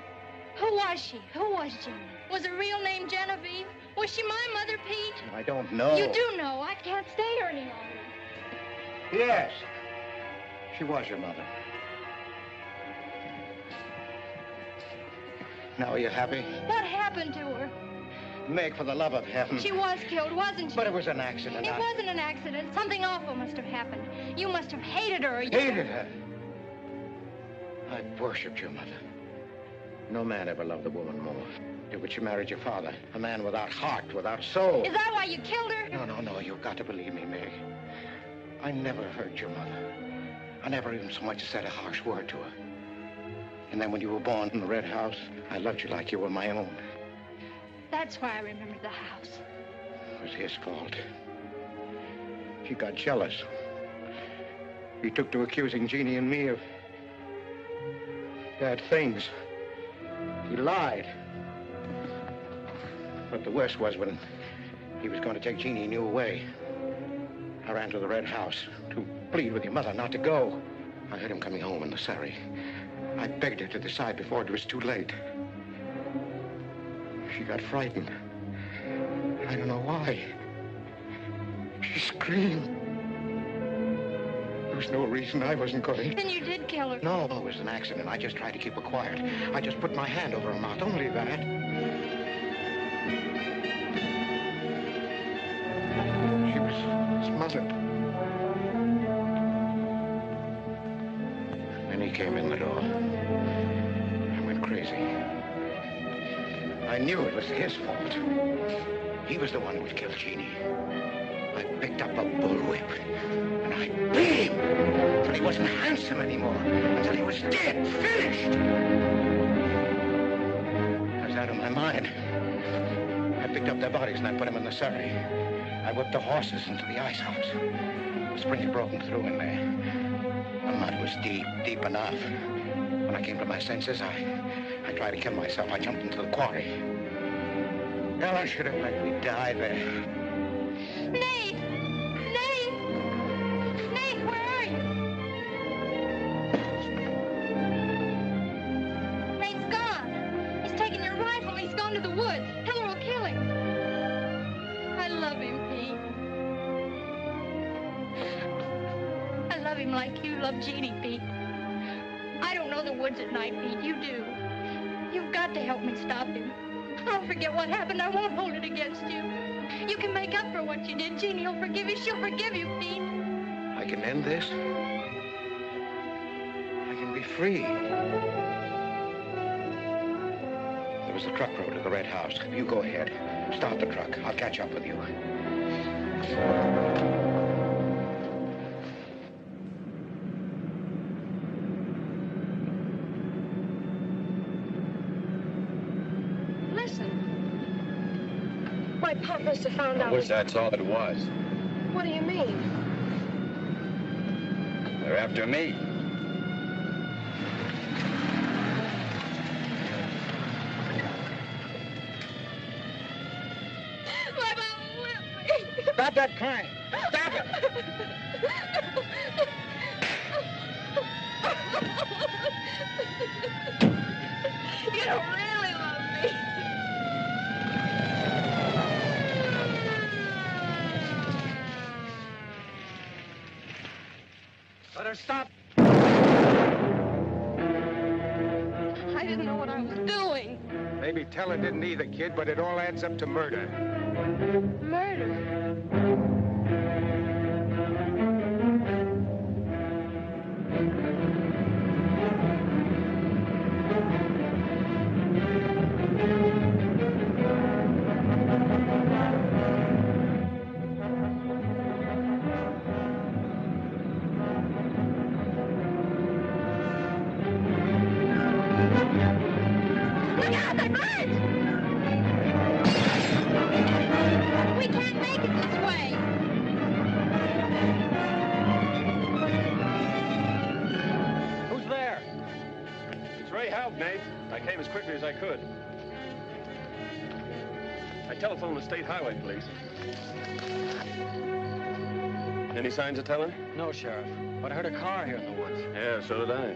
Who was she? Who was Jeannie? Was her real name Genevieve? Was she my mother, Pete? I don't know. You do know. I can't stay here any longer. Yes. She was your mother. Now, are you happy? What happened to her? Meg, for the love of heaven. She was killed, wasn't she? But it was an accident. It wasn't an accident. Something awful must have happened. You must have hated her. Hated her? I worshipped your mother. No man ever loved a woman more. But she married your father, a man without heart, without soul. Is that why you killed her? No, you've got to believe me, Meg. I never hurt your mother. I never even so much as said a harsh word to her. And then when you were born in the red house, I loved you like you were my own. That's why I remembered the house. It was his fault. He got jealous. He took to accusing Jeannie and me of bad things. He lied. But the worst was when he was going to take Jeannie and you away. I ran to the Red House to plead with your mother not to go. I heard him coming home in the surrey. I begged her to decide before it was too late. She got frightened. I don't know why. She screamed. There was no reason I wasn't going to. Then you did kill her. No, it was an accident. I just tried to keep her quiet. I just put my hand over her mouth, only that. She was smothered. Then he came in the door. I went crazy. I knew it was his fault. He was the one who had killed Jeannie. I picked up a bullwhip, and I beat him until he wasn't handsome anymore, until he was dead, finished. I was out of my mind. I picked up their bodies and I put them in the surrey. I whipped the horses into the ice house. The spring had broken through in there. The mud was deep, deep enough. When I came to my senses, I tried to kill myself. I jumped into the quarry. Ella should have let me die there. Nate! Nate! Nate, where are you? Nate's gone. He's taken your rifle. He's gone to the woods. Heller will kill him. I love him, Pete. I love him like you love Jeannie, Pete. I don't know the woods at night, Pete. You do. You've got to help me stop him. I'll forget what happened. I won't hold it against you. You can make up for what you did. Jeannie will forgive you. She'll forgive you, Pete. I can end this. I can be free. There was the truck road to the Red House. You go ahead. Start the truck. I'll catch up with you. My Pop must have found out. I wish that's all it was. What do you mean? They're after me. My mom whipped me. Stop that crying. Stop it. You don't really love me. Let her stop. I didn't know what I was doing. Maybe Teller didn't either, kid, but it all adds up to murder. Murder? Look out, they're birds! We can't make it this way. Who's there? It's Ray Houck, Nate. I came as quickly as I could. I telephoned the state highway police. Any signs of Teller? No, Sheriff. But I heard a car here in the woods. Yeah, so did I.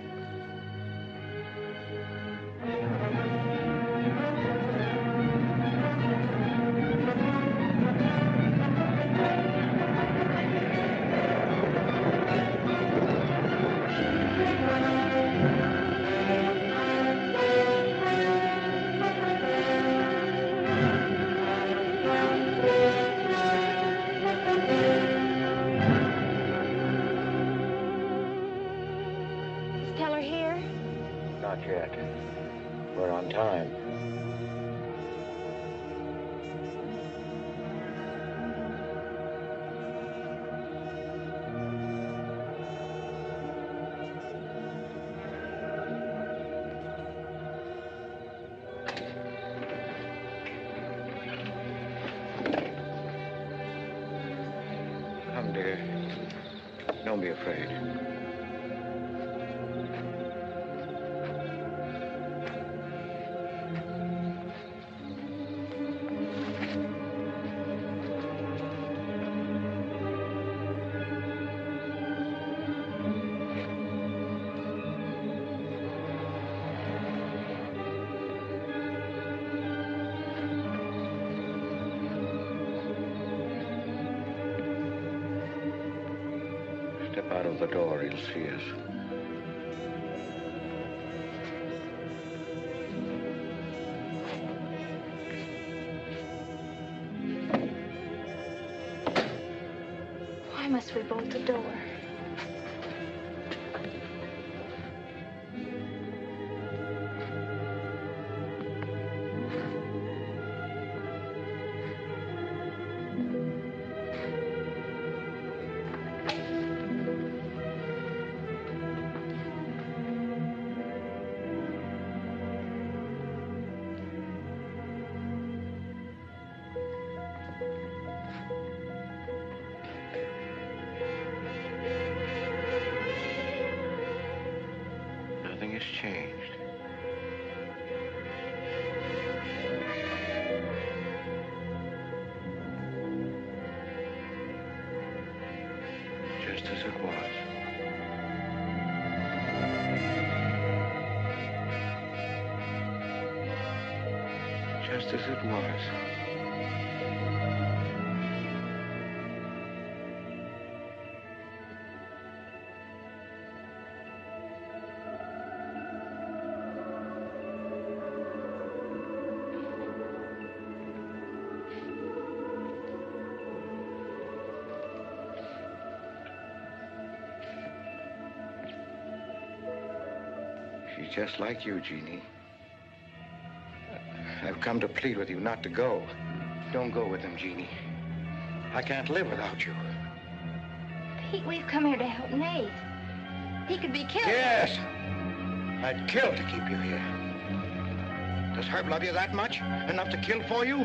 Is Teller here? Not yet. We're on time. Come, dear. Don't be afraid. Step out of the door, he'll see us. Why must we bolt the door? Nothing has changed. Just as it was. Just as it was. She's just like you, Jeannie. I've come to plead with you not to go. Don't go with him, Jeannie. I can't live without you. Pete, we've come here to help Nath. He could be killed. Yes! I'd kill to keep you here. Does Herb love you that much? Enough to kill for you?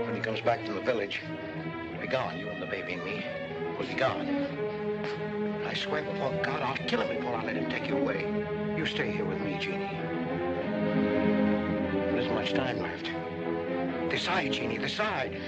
When he comes back from the village, we'll be gone, you and the baby and me. We'll be gone. I swear before God, I'll kill him before I let him take you away. You stay here with me, Jeannie. There isn't much time left. Decide, Jeannie, decide.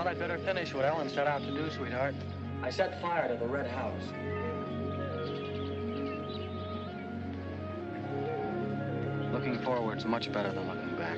I'd better finish what Ellen set out to do, sweetheart. I set fire to the red house. Looking forward's much better than looking back.